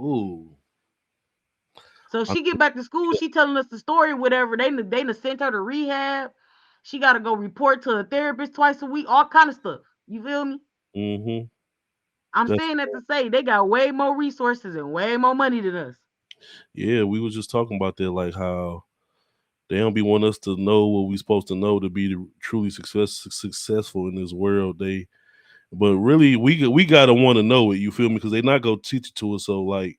Ooh. So I, she get back to school. She telling us the story. Whatever they done sent her to rehab. She got to go report to a therapist twice a week. All kind of stuff. You feel me? mm-hmm. I'm That's saying that to say they got way more resources and way more money than us. yeah. We was just talking about that, like how they don't be want us to know what we supposed to know to be truly successful in this world. But really, we gotta want to know it. You feel me? Because they not gonna teach it to us. So like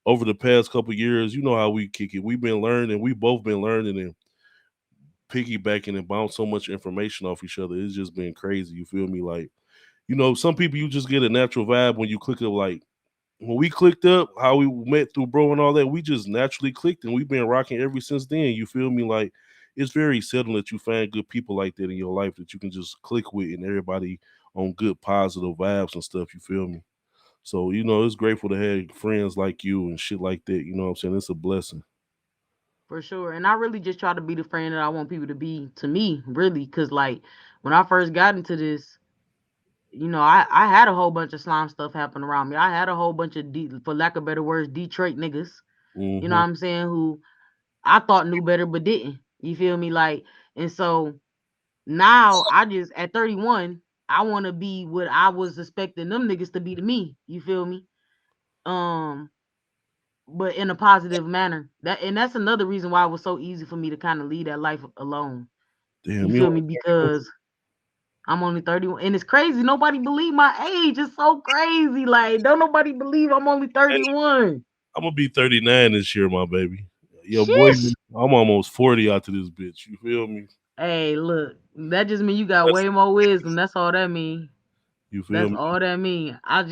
over the past couple years, you know how we kick it. We've been learning. We both been learning and piggybacking and bounce so much information off each other. It's just been crazy. You feel me? Like some people you just get a natural vibe when you click up. Like when we clicked up, how we met through bro and all that, we just naturally clicked and we've been rocking ever since then. You feel me? Like it's very seldom that you find good people like that in your life that you can just click with and everybody on good positive vibes and stuff. You feel me? So, it's grateful to have friends like you and shit like that. You know what I'm saying? It's a blessing. For sure. And I really just try to be the friend that I want people to be to me, really. Cause like when I first got into this, I had a whole bunch of slime stuff happen around me. I had a whole bunch of for lack of better words, Detroit niggas, you know what Mm-hmm. I'm saying, who I thought knew better but didn't. You feel me? Like, and so now I just at 31, I wanna be what I was expecting them niggas to be to me. You feel me? Um but in a positive manner. That's another reason why it was so easy for me to kind of lead that life alone. You Damn, you feel only me? Because I'm only 31, and it's crazy. Nobody believe my age. It's so crazy. Like, don't nobody believe I'm only 31. I'm gonna be 39 this year, my baby. Yo, boy, Shish. I'm almost 40 out to this bitch. You feel me? Hey, look, that just mean you got way more wisdom. That's all that mean. You feel That's me? all that mean. I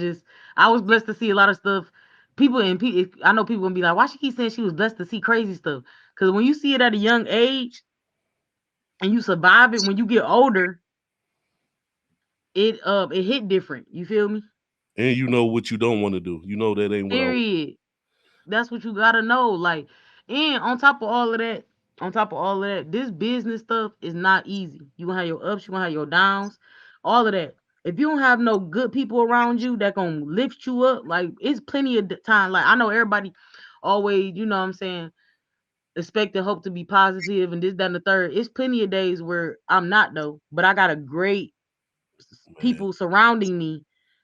was blessed to see a lot of stuff. I know people gonna be like, why she keep saying she was blessed to see crazy stuff? Because when you see it at a young age and you survive it, when you get older, it hit different. You feel me? And you know what you don't want to do. You know that ain't what I want. Period. That's what you gotta know. Like, and on top of all of that, this business stuff is not easy. You gonna have your ups, you gonna have your downs, all of that. If you don't have no good people around you that gonna lift you up, like it's plenty of time. Like I know everybody always, you know what I'm saying, expect and hope to be positive and this, that, and the third. It's plenty of days where I'm not though, but I got a great Man, people surrounding me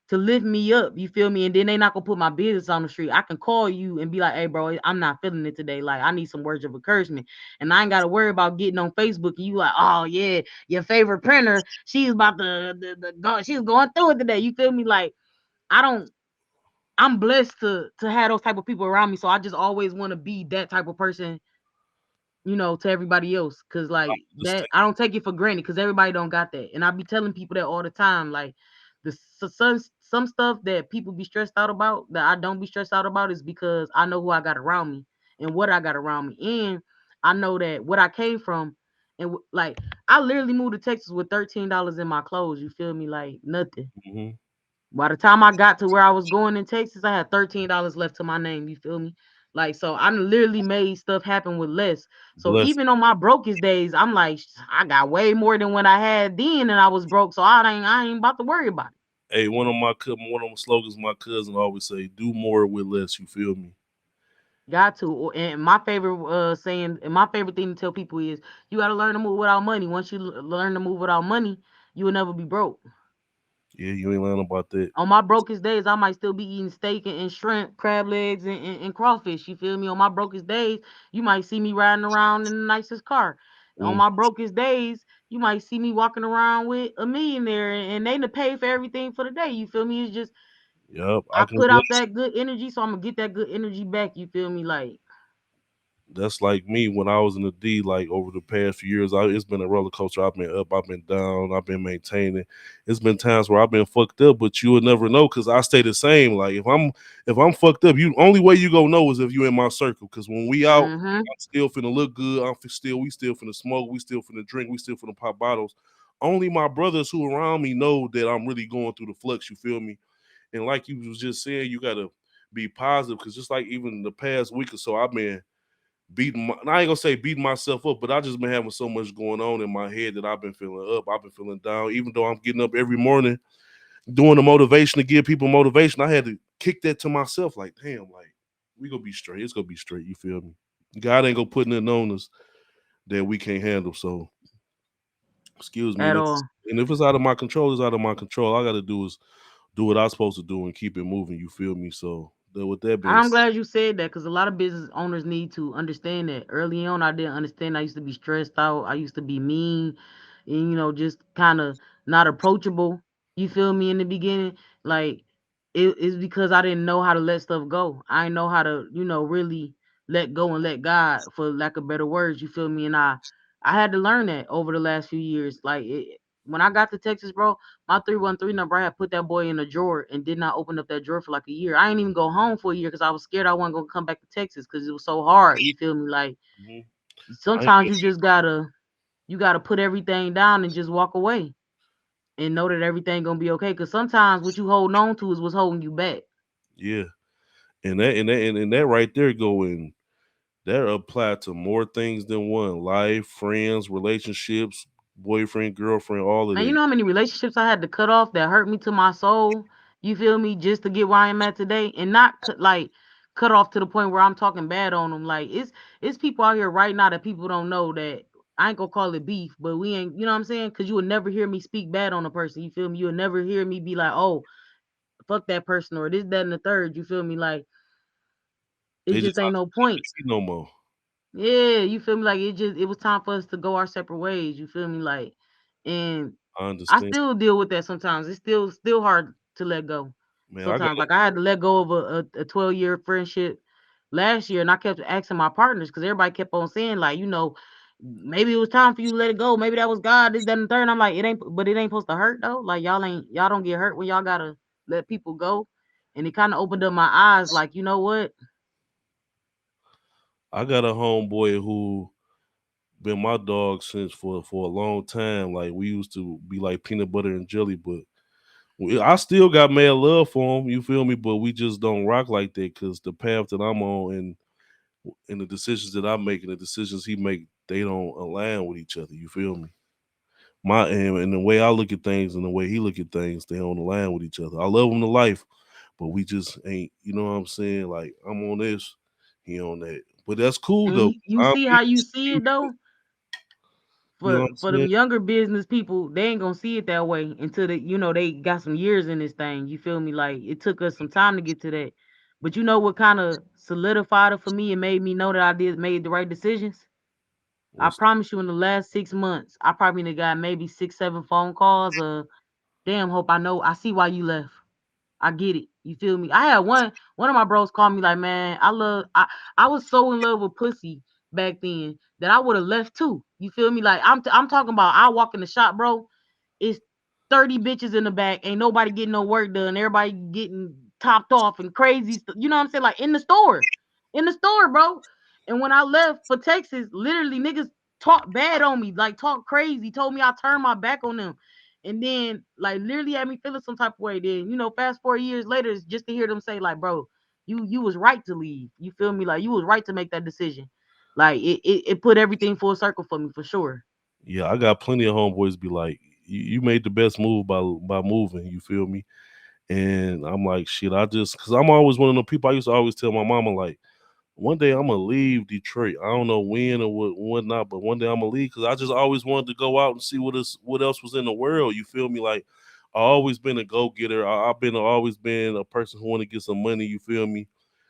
to lift me up. You feel me? And then they not gonna put my business on the street. I can call you and be like, "Hey, bro, I'm not feeling it today. Like, I need some words of encouragement." And I ain't gotta worry about getting on Facebook and you like, "Oh yeah, your favorite printer, she's about to go. She's going through it today." You feel me? Like, I don't. I'm blessed to have those type of people around me. So I just always want to be that type of person, to everybody else. Cause I like that, understand. I don't take it for granted because everybody don't got that. And I be telling people that all the time. Like some stuff that people be stressed out about that I don't be stressed out about is because I know who I got around me and what I got around me. And I know that what I came from, and like I literally moved to Texas with $13 in my clothes. You feel me? Like nothing. Hmm. By the time I got to where I was going in Texas, I had $13 left to my name. You feel me? Like so, I literally made stuff happen with less. So Bless. even on my brokest days, I'm like, I got way more than when I had then, and I was broke. So I ain't about to worry about it. Hey, one of my slogans my cousin always say, "Do more with less." You feel me? Got to. And my favorite saying, and my favorite thing to tell people is, you got to learn to move without money. Once you learn to move without money, you will never be broke. Yeah, you ain't lying about that. On my brokest days, I might still be eating steak and shrimp, crab legs, and crawfish. You feel me? On my brokest days, you might see me riding around in the nicest car. On Mm, my brokest days, you might see me walking around with a millionaire, and they to pay for everything for the day. You feel me? It's just yup, I I can put out bless. that good energy, so I'm gonna get that good energy back. You feel me? Like That's like me when I was in the D. Like over the past few years, it's been a roller coaster. I've been up, I've been down, I've been maintaining. It's been times where I've been fucked up, but you would never know because I stay the same. Like if I'm fucked up, you only way you gonna know is if you in my circle. Because when we out, mm-hmm. I'm still finna look good. We still finna smoke. We still finna drink. We still finna pop bottles. Only my brothers who around me know that I'm really going through the flux. You feel me? And like you was just saying, you gotta be positive because just like even the past week or so, I've been I ain't gonna say beating myself up, but I just been having so much going on in my head that I've been feeling up, I've been feeling down. Even though I'm getting up every morning doing the motivation to give people motivation, I had to kick that to myself. Like, damn, like we gonna be straight. It's gonna be straight. You feel me? God ain't gonna put nothing on us that we can't handle. So, excuse me. At all. And if it's out of my control, it's out of my control. All I gotta do is do what I'm supposed to do and keep it moving. You feel me? So, with that being I'm said, glad you said that because a lot of business owners need to understand that. Early on, I didn't understand. I used to be stressed out. I used to be mean and, just kind of not approachable. You feel me in the beginning? Like, it's because I didn't know how to let stuff go. I didn't know how to, really let go and let God, for lack of better words. You feel me? And I had to learn that over the last few years. Like, when I got to Texas, bro, my 313 number, I had put that boy in a drawer and did not open up that drawer for like a year. I didn't even go home for a year because I was scared I wasn't gonna come back to Texas because it was so hard. You feel me? Like mhm, I ain't sometimes gonna you gotta put everything down and just walk away and know that everything gonna be okay. Cause sometimes what you holding on to is what's holding you back. yeah. And that right there going that apply to more things than one. Life, friends, relationships, boyfriend, girlfriend, all of Man, you that. know how many relationships I had to cut off that hurt me to my soul? You feel me? Just to get where I am at today, and not cut off to the point where I'm talking bad on them. Like it's people out here right now that people don't know that I ain't gonna call it beef, but we ain't. You know what I'm saying? Because you will never hear me speak bad on a person. You feel me? You'll never hear me be like, oh, fuck that person or this, that, and the third. You feel me? Like it They just just ain't no point. see no more. Yeah, you feel me? Like it was time for us to go our separate ways. You feel me? Like, and I I understand. still deal with that sometimes. It's still hard to let go. Man, I got Sometimes, like I had to let go of a 12-year friendship last year, and I kept asking my partners because everybody kept on saying like, maybe it was time for you to let it go. Maybe that was God. This, that, and the third. And I'm like, it ain't, but it ain't supposed to hurt though. Like y'all don't get hurt when y'all gotta let people go. And it kind of opened up my eyes. Like, you know what? I got a homeboy who been my dog since for a long time. Like we used to be like peanut butter and jelly, but I still got mad love for him. You feel me? But we just don't rock like that because the path that I'm on and the decisions that I make and the decisions he make, they don't align with each other. You feel me? And the way I look at things and the way he look at things, they don't align with each other. I love him to life, but we just ain't. You know what I'm saying? Like I'm on this, he on that. But that's cool And though. you I'm see how you see it though. You know For what I'm for them saying? younger business people, they ain't gonna see it that way until they got some years in this thing. You feel me? Like it took us some time to get to that. But you know what kind of solidified it for me and made me know that I did made the right decisions? I What's promise you in the last 6 months, I probably done got maybe 6, 7 phone calls. Damn, hope I know. I see why you left. I get it. You feel me? I had one of my bros call me like, man, I was so in love with pussy back then that I would have left too. You feel me? Like I'm talking about I walk in the shop, bro. It's 30 bitches in the back. Ain't nobody getting no work done. Everybody getting topped off and crazy stuff. You know what I'm saying? Like in the store. In the store, bro. And when I left for Texas, literally niggas talked bad on me, like talk crazy, told me I turned my back on them. And then like literally had me feeling some type of way. Then, fast 4 years later, it's just to hear them say, like, bro, you was right to leave. You feel me? Like you was right to make that decision. Like it put everything full circle for me for sure. Yeah, I got plenty of homeboys be like, you made the best move by moving. You feel me? And I'm like, shit, because I'm always one of the people. I used to always tell my mama, like, one day I'm gonna leave Detroit. I don't know when or whatnot, but one day I'm gonna leave because I just always wanted to go out and see what else was in the world. You feel me? Like I always been a go getter. I've been always been a person who want to get some money. You feel me?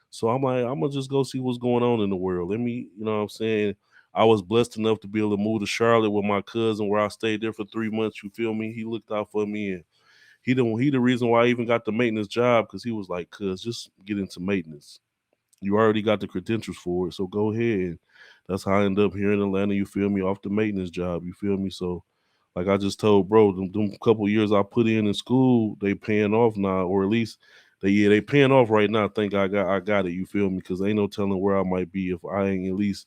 So I'm like, I'm gonna just go see what's going on in the world. Let me, you know what I'm saying? I was blessed enough to be able to move to Charlotte with my cousin, where I stayed there for 3 months. You feel me? He looked out for me, and he the reason why I even got the maintenance job because he was like, "Cuz just get into maintenance. You already got the credentials for it, so go ahead." And that's how I ended up here in Atlanta. You feel me? Off the maintenance job. You feel me? So, like I just told bro, them couple years I put in school, they paying off now, or at least they paying off right now. I think I got it. You feel me? Because ain't no telling where I might be if I ain't at least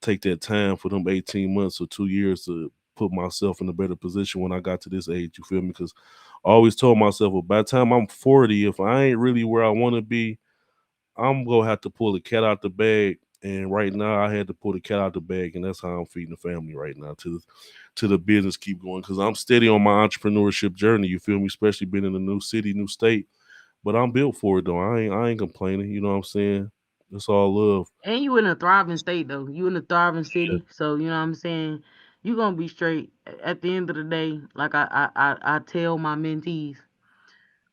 take that time for them 18 months or 2 years to put myself in a better position when I got to this age. You feel me? Because I always told myself, well, by the time I'm 40, if I ain't really where I want to be, I'm gonna have to pull the cat out the bag. And right now, I had to pull the cat out the bag, and that's how I'm feeding the family right now to the business keep going because I'm steady on my entrepreneurship journey. You feel me? Especially being in a new city, new state. But I'm built for it though. I ain't complaining. You know what I'm saying? It's all love. And you in a thriving state though. You in a thriving Yeah. city. So you know what I'm saying? You gonna be straight. At the end of the day, like I tell my mentees,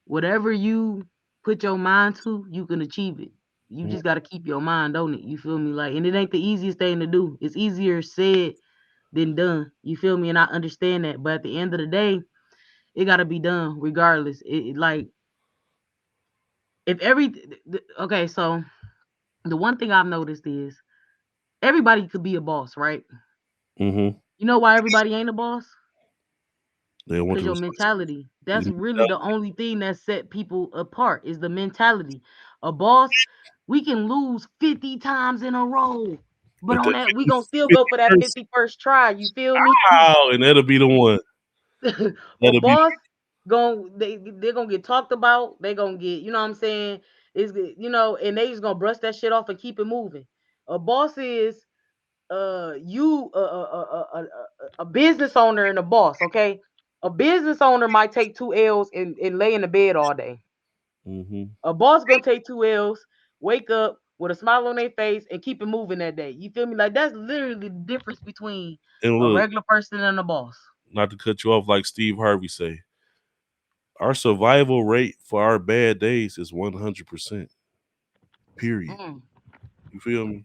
whatever you put your mind to, you can achieve it. You Mhm. just gotta keep your mind on it. You feel me? Like, and it ain't the easiest thing to do. It's easier said than done. You feel me? And I understand that. But at the end of the day, it gotta be done regardless. Like if okay, so the one thing I've noticed is everybody could be a boss, right? Mhm. You know why everybody ain't a boss? They want Because the your responsibility. mentality. That's really the only thing that set people apart is the mentality. A boss, we can lose 50 times in a row. But But on that that, we 50, gonna still go 50 for that first, 51st try. You feel me? wow, and that'll be the one. A That'll be boss they're gonna get talked about. They gonna get, you know what I'm saying? And they just gonna brush that shit off and keep it moving. A boss is you a business owner and a boss, okay? A business owner might take 2 L's and lay in the bed all day. Mhm. A boss gonna take 2 L's, wake up with a smile on their face and keep it moving that day. You feel me? Like that's literally the difference between And a look, regular person and a boss. not to cut you off, like Steve Harvey say, our survival rate for our bad days is 100%. Period. Mm. You feel me?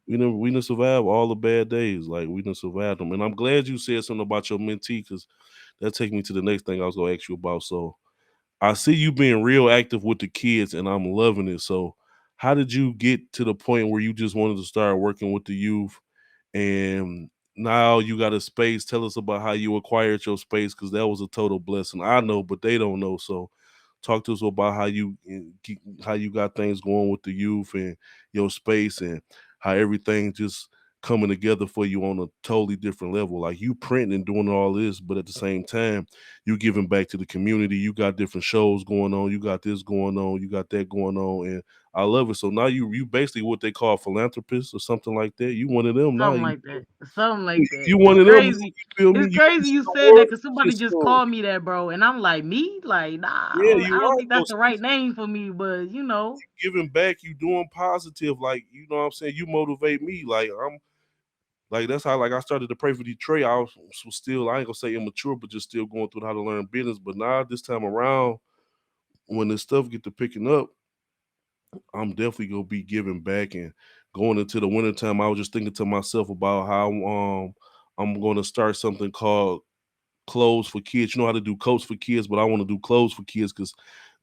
We done survive all the bad days. Like we done survived them. And I'm glad you said something about your mentee because that take me to the next thing I was gonna ask you about. So I see you being real active with the kids and I'm loving it. So how did you get to the point where you just wanted to start working with the youth and now you got a space? Tell us about how you acquired your space because that was a total blessing. I know, but they don't know. So talk to us about how you got things going with the youth and your space and how everything just coming together for you on a totally different level. Like you printing and doing all this, but at the same time, you giving back to the community. You got different shows going on. You got this going on. You got that going on, and I love it. So now you basically what they call philanthropists or something like that. You one of them now. Something You like that. Something like that. you one It's of them now. crazy. You feel me? It's You crazy just you the said that world because somebody just story. called me that, bro. And I'm like, me? Like, nah, Yeah, I you don't are think though. that's the right name for me, but you know. Giving back, you doing positive, like you know what I'm saying. You motivate me, like I'm like that's how like I started to pray for Detroit. I was still I ain't gonna say immature, but just still going through how to learn business. But now this time around, when this stuff get to picking up, I'm definitely gonna be giving back and going into the wintertime. I was just thinking to myself about how I'm gonna start something called clothes for kids. You know how to do coats for kids, but I want to do clothes for kids because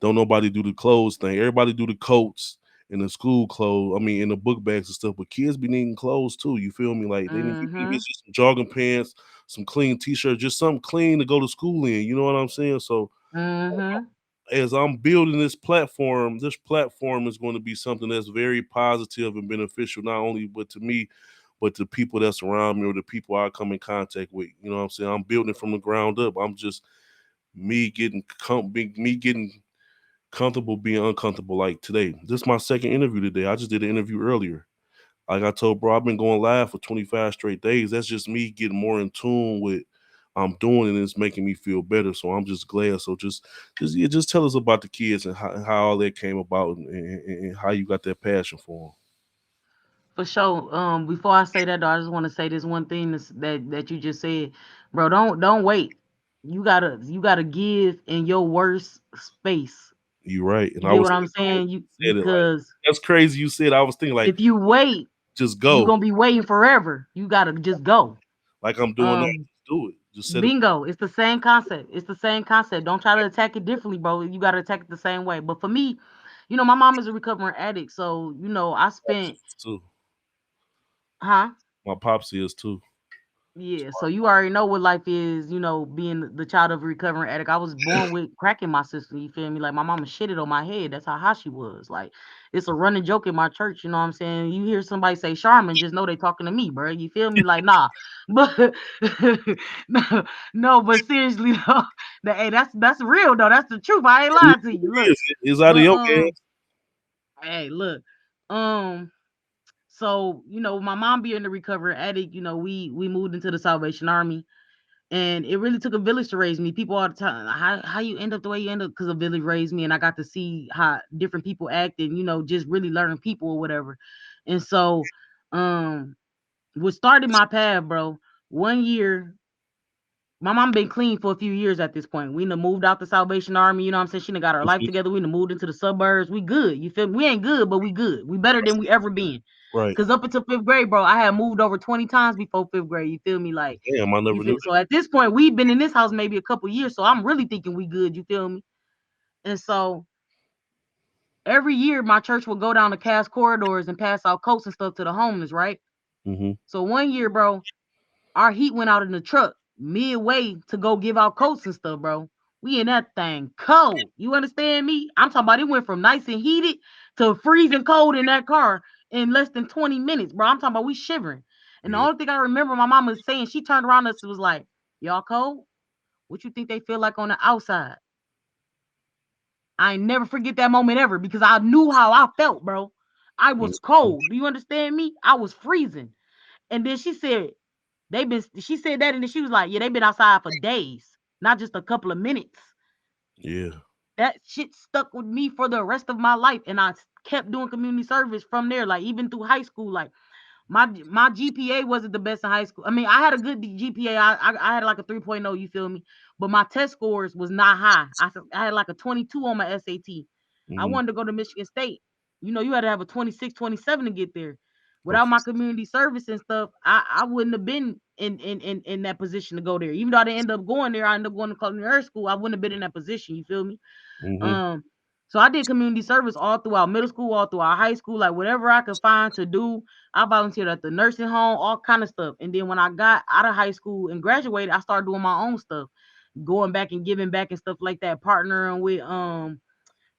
don't nobody do the clothes thing. Everybody do the coats and the school clothes. I mean, in the book bags and stuff. But kids be needing clothes too. You feel me? Like they need even if Mm-hmm. it's just some jogging pants, some clean t-shirts, just something clean to go to school in. You know what I'm saying? So Mm-hmm. as I'm building this platform is going to be something that's very positive and beneficial, not only but to me, but to people that's around me or the people I come in contact with. You know what I'm saying? I'm building it from the ground up. I'm just me getting comfortable being uncomfortable. Like today, this is my second interview today. I just did an interview earlier. Like I told bro, I've been going live for 25 straight days. That's just me getting more in tune with I'm doing and it's making me feel better. So I'm just glad. So just tell us about the kids and how all that came about and how you got that passion for For sure. Before I say that though, I just want to say this one thing that you just said, bro. Don't wait. You gotta give in your worst space. them. You right. And You I get was what I'm saying? You said it like because that's crazy. You said I was thinking like if you wait, just you're go gonna be waiting forever. You gotta just go. like I'm doing that. Um, Just do it. Just set it. Bingo. It's the same concept. It's the same concept. Don't try to attack it differently, bro. You gotta attack it the same way. But for me, my mom is a recovering addict, so I spent, Too. huh? My pops is too. Yeah, so you already know what life is, being the child of a recovering addict. I was born with crack in my system, you feel me? Like my mama shitted on my head. That's how high she was. Like it's a running joke in my church, you know what I'm saying? You hear somebody say Charmin, just know they talking to me, bro. You feel me? Like, nah. But no, no, but seriously though, hey, that's real though. That's the truth. I ain't lying to you. Look. It's out of But your hands. hey, look. Um so, my mom being the recovering addict, we moved into the Salvation Army, and it really took a village to raise me. People all the time, how you end up the way you end up because a village raised me, and I got to see how different people act, and just really learning people or whatever. And so, um, what started my path, bro? One year, my mom been clean for a few years at this point. We done moved out the Salvation Army, you know what I'm saying? She done got our life Mhm. together. We done moved into the suburbs. We good. You feel me? We ain't good, but we good. We better than we ever been. Right. Cause up until fifth grade, bro, I had moved over 20 times before fifth grade. You feel me? Like Damn, I you never feel knew so at this point, we've been in this house maybe a couple years. So I'm really thinking we good, you feel me? And so every year my church would go down the cast corridors and pass out coats and stuff to the homeless, right? that. So one year, bro, our heat went out in the truck midway to go give out coats and stuff, bro. We in that thing cold. You understand me? I'm talking about it went from nice and heated to freezing cold in that car in less than 20 minutes, bro. I'm talking about we shivering. And the Yeah. only thing I remember my mama saying, she turned around us and was like, y'all cold? What you think they feel like on the outside? I ain't never forget that moment ever because I knew how I felt, bro. I was Mhm. cold. Do you understand me? I was freezing. And then she said, she said that and then she was like, yeah, they've been outside for days, not just a couple of minutes. Yeah. That shit stuck with me for the rest of my life. And I kept doing community service from there, like even through high school. Like my GPA wasn't the best in high school. I mean, I had a good GPA. I had like a 3.0, you feel me? But my test scores was not high. I had like a 22 on my SAT. I Mhm. wanted to go to Michigan State. You had to have a 26, 27 to get there. Without Okay. my community service and stuff, I wouldn't have been in that position to go there. Even though I didn't end up going there, I ended up going to culinary school. I wouldn't have been in that position. You feel me? Mhm. Um, so I did community service all throughout middle school, all throughout high school, like whatever I could find to do. I volunteered at the nursing home, all kind of stuff. And then when I got out of high school and graduated, I started doing my own stuff, going back and giving back and stuff like that, partnering with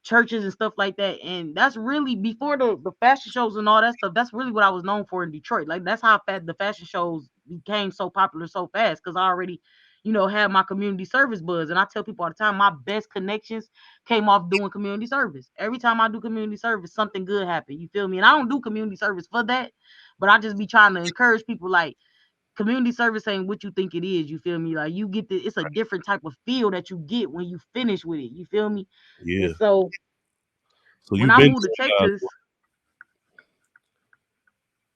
churches and stuff like that. And that's really before the fashion shows and all that stuff. That's really what I was known for in Detroit. Like that's how the fashion shows became so popular so fast because I already, had my community service buzz. And I tell people all the time, my best connections came off doing community service. Every time I do community service, something good happened. You feel me? And I don't do community service for that, but I just be trying to encourage people like community service ain't what you think it is. You feel me? Like you get it's a different type of feel that you get when you finish with it. You feel me? And Yeah. so So when you've I been moved to doing God's Texas, work.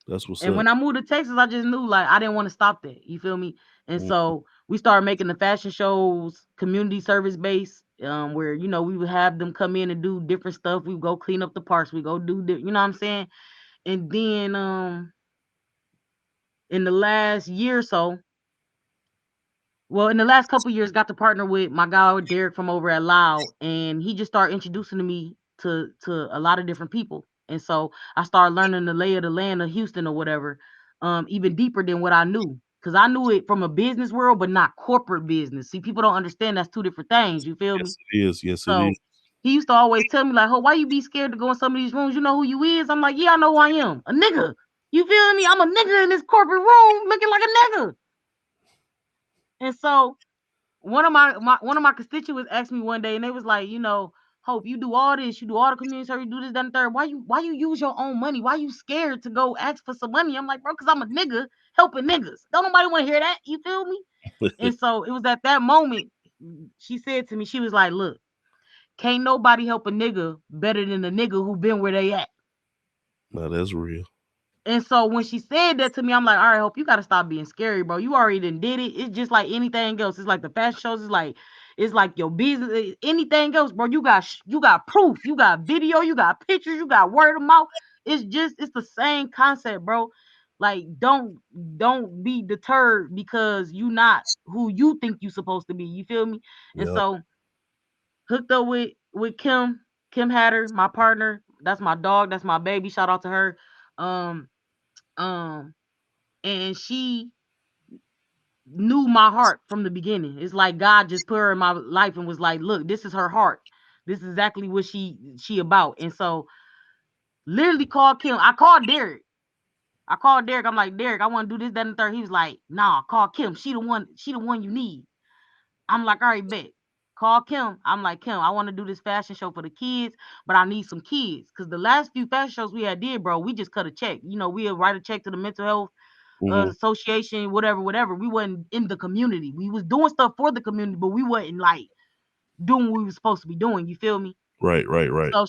That's what's and up. when I moved to Texas, I just knew like I didn't want to stop that. You feel me? And Mm. so we started making the fashion shows community service based, where we would have them come in and do different stuff. We go clean up the parks. We go do, you know what I'm saying? And then in the last year or so, well, in the last couple years, got to partner with my guy Derek from over at Loud, and he just started introducing to me to a lot of different people, and so I started learning the lay of the land of Houston or whatever, even deeper than what I knew, because I knew it from a business world, but not corporate business. See, people don't understand that's two different things. You feel me? Yes, it is. Yes, it So is. He used to always tell me like, "Oh, why you be scared to go in some of these rooms? You know who you is?" I'm like, "Yeah, I know who I am. A nigga. You feel me? I'm a nigga in this corporate room looking like a nigga." And so one of my constituents asked me one day, and they was like, Hope, you do all this, you do all the community service, you do this, that, and third. Why you use your own money? Why you scared to go ask for some money? I'm like, bro, because I'm a nigga helping niggas. Don't nobody want to hear that. You feel me? And so it was at that moment she said to me, she was like, "Look, can't nobody help a nigga better than a nigga who been where they at." Now that's real. And so when she said that to me, I'm like, all right, Hope, you gotta stop being scary, bro. You already done did it. It's just like anything else. It's like the fashion shows. It's like your business. Anything else, bro. You got proof. You got video. You got pictures. You got word of mouth. It's the same concept, bro. Like don't be deterred because you not who you think you supposed to be. You feel me? And Yep. so hooked up with Kim Hatter, my partner. That's my dog. That's my baby. Shout out to her. Um um and she knew my heart from the beginning. It's like God just put her in my life and was like, "Look, this is her heart. This is exactly what she about." And so literally called Kim. I called Derek. I'm like, "Derek, I want to do this, that, and the third." He was like, "Nah, call Kim. She the one you need." I'm like, "All right, bet." Call Kim. I'm like, "Kim, I want to do this fashion show for the kids, but I need some kids." Because the last few fashion shows we had did, bro, we just cut a check. We'll write a check to the mental health Hmm. association, whatever. We wasn't in the community. We was doing stuff for the community, but we wasn't like doing what we was supposed to be doing. You feel me? Right, right, right. So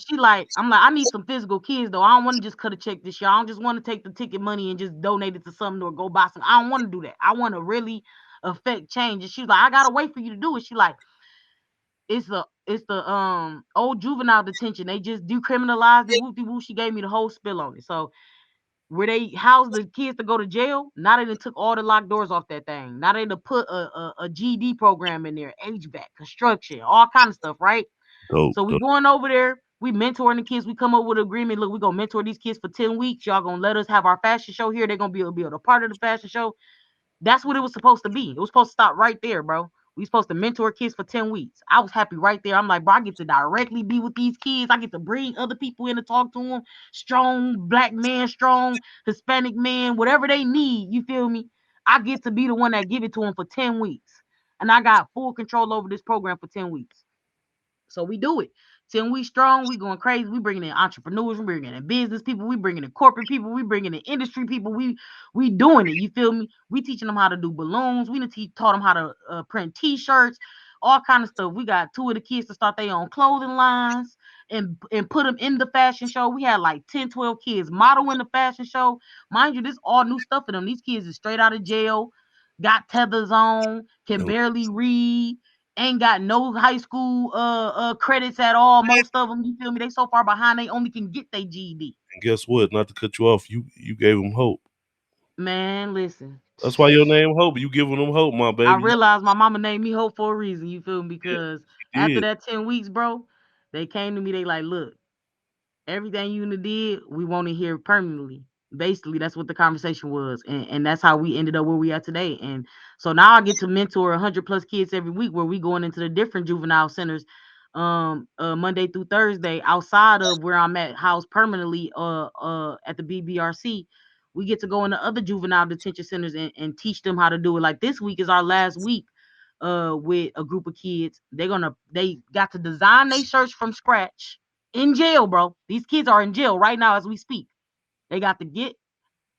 I'm like, I need some physical kids though. I don't want to just cut a check this year. I don't just want to take the ticket money and just donate it to something or go buy some. I don't want to do that. I want to really affect change. And she's like, I gotta wait for you to do it. She like, it's the old juvenile detention. They just decriminalized it. Whoop de whoop. She gave me the whole spill on it. So where they house the kids to go to jail. Now they done took all the locked doors off that thing. Now they done put a GD program in there, HVAC, construction, all kind of stuff, right? Dope, So we dope. going over there. We mentoring the kids. We come up with an agreement. Look, we gonna mentor these kids for 10 weeks. Y'all gonna let us have our fashion show here. They're gonna be a part of the fashion show. That's what it was supposed to be. It was supposed to stop right there, bro. We supposed to mentor kids for 10 weeks. I was happy right there. I'm like, bro, I get to directly be with these kids. I get to bring other people in to talk to them. Strong black man, strong Hispanic man, whatever they need. You feel me? I get to be the one that give it to them for 10 weeks. And I got full control over this program for 10 weeks. So we do it. 10 weeks strong, we going crazy. We bringing in entrepreneurs, we bringing in business people, we bringing in corporate people, we bringing in industry people. We doing it. You feel me? We teaching them how to do balloons. We taught them how to print T-shirts, all kind of stuff. We got two of the kids to start their own clothing lines and put them in the fashion show. We had like 10, 12 kids model in the fashion show. Mind you, this all new stuff for them. These kids is straight out of jail, got tethers on, can And, barely read, ain't got no high school credits at all. Most of them, you feel me? They so far behind they only can get their GED. and guess what? Not to cut you off, you gave them hope. Man, listen. That's why your name Hope. You giving them hope, my I baby. realized my mama named me Hope for a reason, you feel me? Yeah, Because you after did. that 10 weeks, bro, they came to me, they like, look, everything you did, we want to hear permanently. Basically, that's what the conversation was, and that's how we ended up where we are today. And so now I get to mentor 100 plus kids every week, where we going into the different juvenile centers, Monday through Thursday, outside of where I'm at housed permanently, at the BBRC. We get to go into other juvenile detention centers and teach them how to do it. Like this week is our last week, with a group of kids. They got to design their shirts from scratch in jail, bro. These kids are in jail right now as we speak. They got to get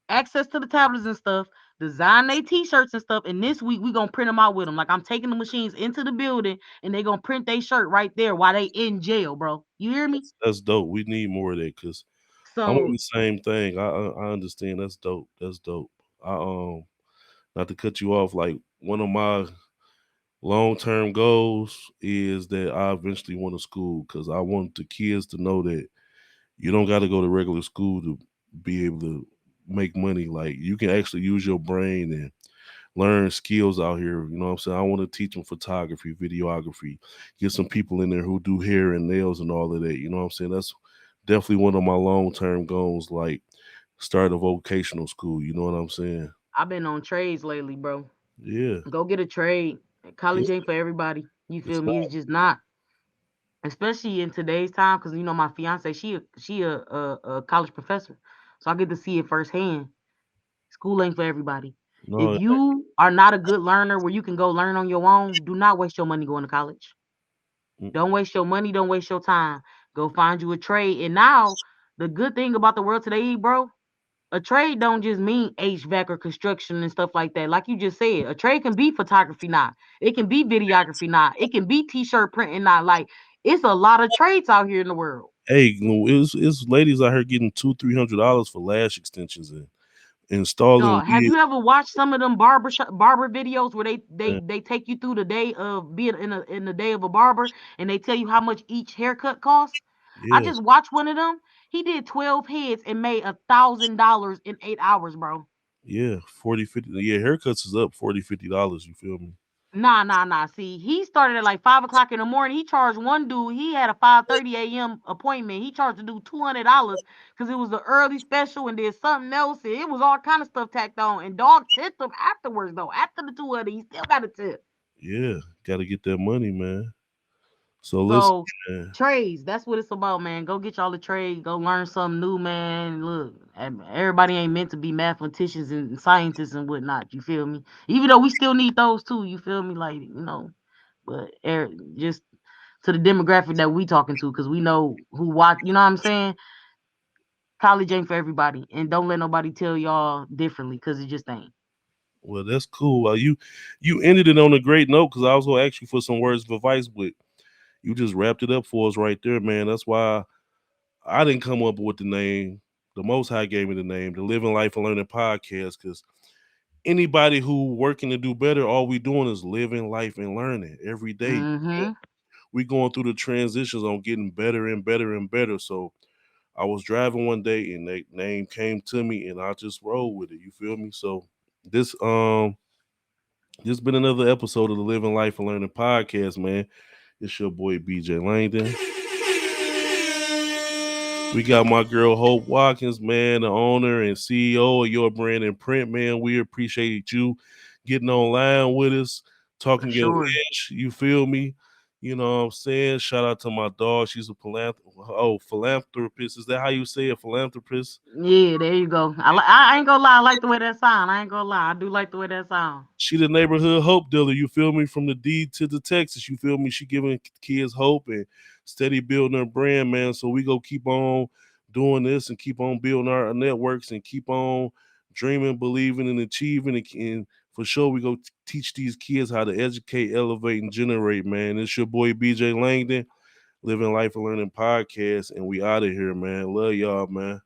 access to the tablets and stuff, design their t-shirts and stuff. And this week we gonna print them out with them. Like I'm taking the machines into the building and they gonna print their shirt right there while they in jail, bro. You hear me? That's dope. We need more of that because I'm on So the same thing. I understand. That's dope. That's dope. I not to cut you off. Like one of my long term goals is that I eventually want a school because I want the kids to know that you don't got to go to regular school to be able to make money. Like you can actually use your brain and learn skills out here. You know what I'm saying? I want to teach them photography, videography, get some people in there who do hair and nails and all of that. You know what I'm saying? That's definitely one of my long term goals. Like start a vocational school. You know what I'm saying? I've been on trades lately, bro. Yeah, Go get a trade. yeah. College ain't for everybody. You feel It's me? not. It's just not. especially in today's time, because you know my fiance, she a college professor, so I get to see it firsthand. School ain't for everybody. If No, you are not a good learner where you can go learn on your own, do not waste your money going to college. Don't mm-mm. waste your money. Don't waste your time. Go find you a trade. And now, the good thing about the world today, bro, a trade don't just mean HVAC or construction and stuff like that. Like you just said, a trade can be photography now. It can be videography now. It can be t-shirt printing now. Like it's a lot of trades out here in the world. Hey, it's ladies out here getting $200-$300 for lash extensions and installing Dog, have wigs. you ever watched some of them barber videos where they they Man. they take you through the day of being in the day of a barber and they tell you how much each haircut costs? I Yeah, just watched one of them. He did 12 heads and made $1,000 in 8 hours, bro. yeah, 40, 50. Yeah, haircuts is up $40-$50. You feel me? Nah. See, he started at like 5 o'clock in the morning. He charged one dude. He had a 5:30 a.m. appointment. He charged the dude $200 because it was the early special and did something else. And it was all kind of stuff tacked on. And dog tipped him afterwards though. After the 200, he still got a tip. Yeah, got to get that money, man. So listen, So man. trades, that's what it's about, man. Go get y'all the trade. Go learn something new, man. Look, everybody ain't meant to be mathematicians and scientists and whatnot. You feel me? Even though we still need those too. You feel me? Like but just to the demographic that we talking to, because we know who watch. You know what I'm saying? College ain't for everybody, and don't let nobody tell y'all differently, because it just ain't. Well, that's cool. You ended it on a great note because I was gonna ask you for some words of advice, but you just wrapped it up for us right there, man. That's why I didn't come up with the name. The Most High gave me the name, the Living Life and Learning Podcast, because anybody who working to do better, all we doing is living life and learning every day. Mm-hmm. We going through the transitions on getting better and better and better. So I was driving one day and that name came to me and I just rolled with it. You feel me? So this this been another episode of the Living Life and Learning Podcast, man. It's your boy BJ Langdon. We got my girl Hope Watkins, man, the owner and CEO of Your Brand and Print, man. We appreciate you getting online with us, For talking your sure. ish. You feel me? You know what I'm saying? Shout out to my dog. She's a philanthropist. Is that how you say it? Philanthropist? Yeah, there you go. I ain't gonna lie. I like the way that sound. I ain't gonna lie. I do like the way that sound. She the neighborhood hope dealer. You feel me? From the D to the Texas. You feel me? She giving kids hope and steady building her brand, man. So we go keep on doing this and keep on building our networks and keep on dreaming, believing, and achieving. And for sure, we go teach these kids how to educate, elevate, and generate, man. It's your boy BJ Langdon, Living Life and Learning Podcast, and we out of here, man. Love y'all, man.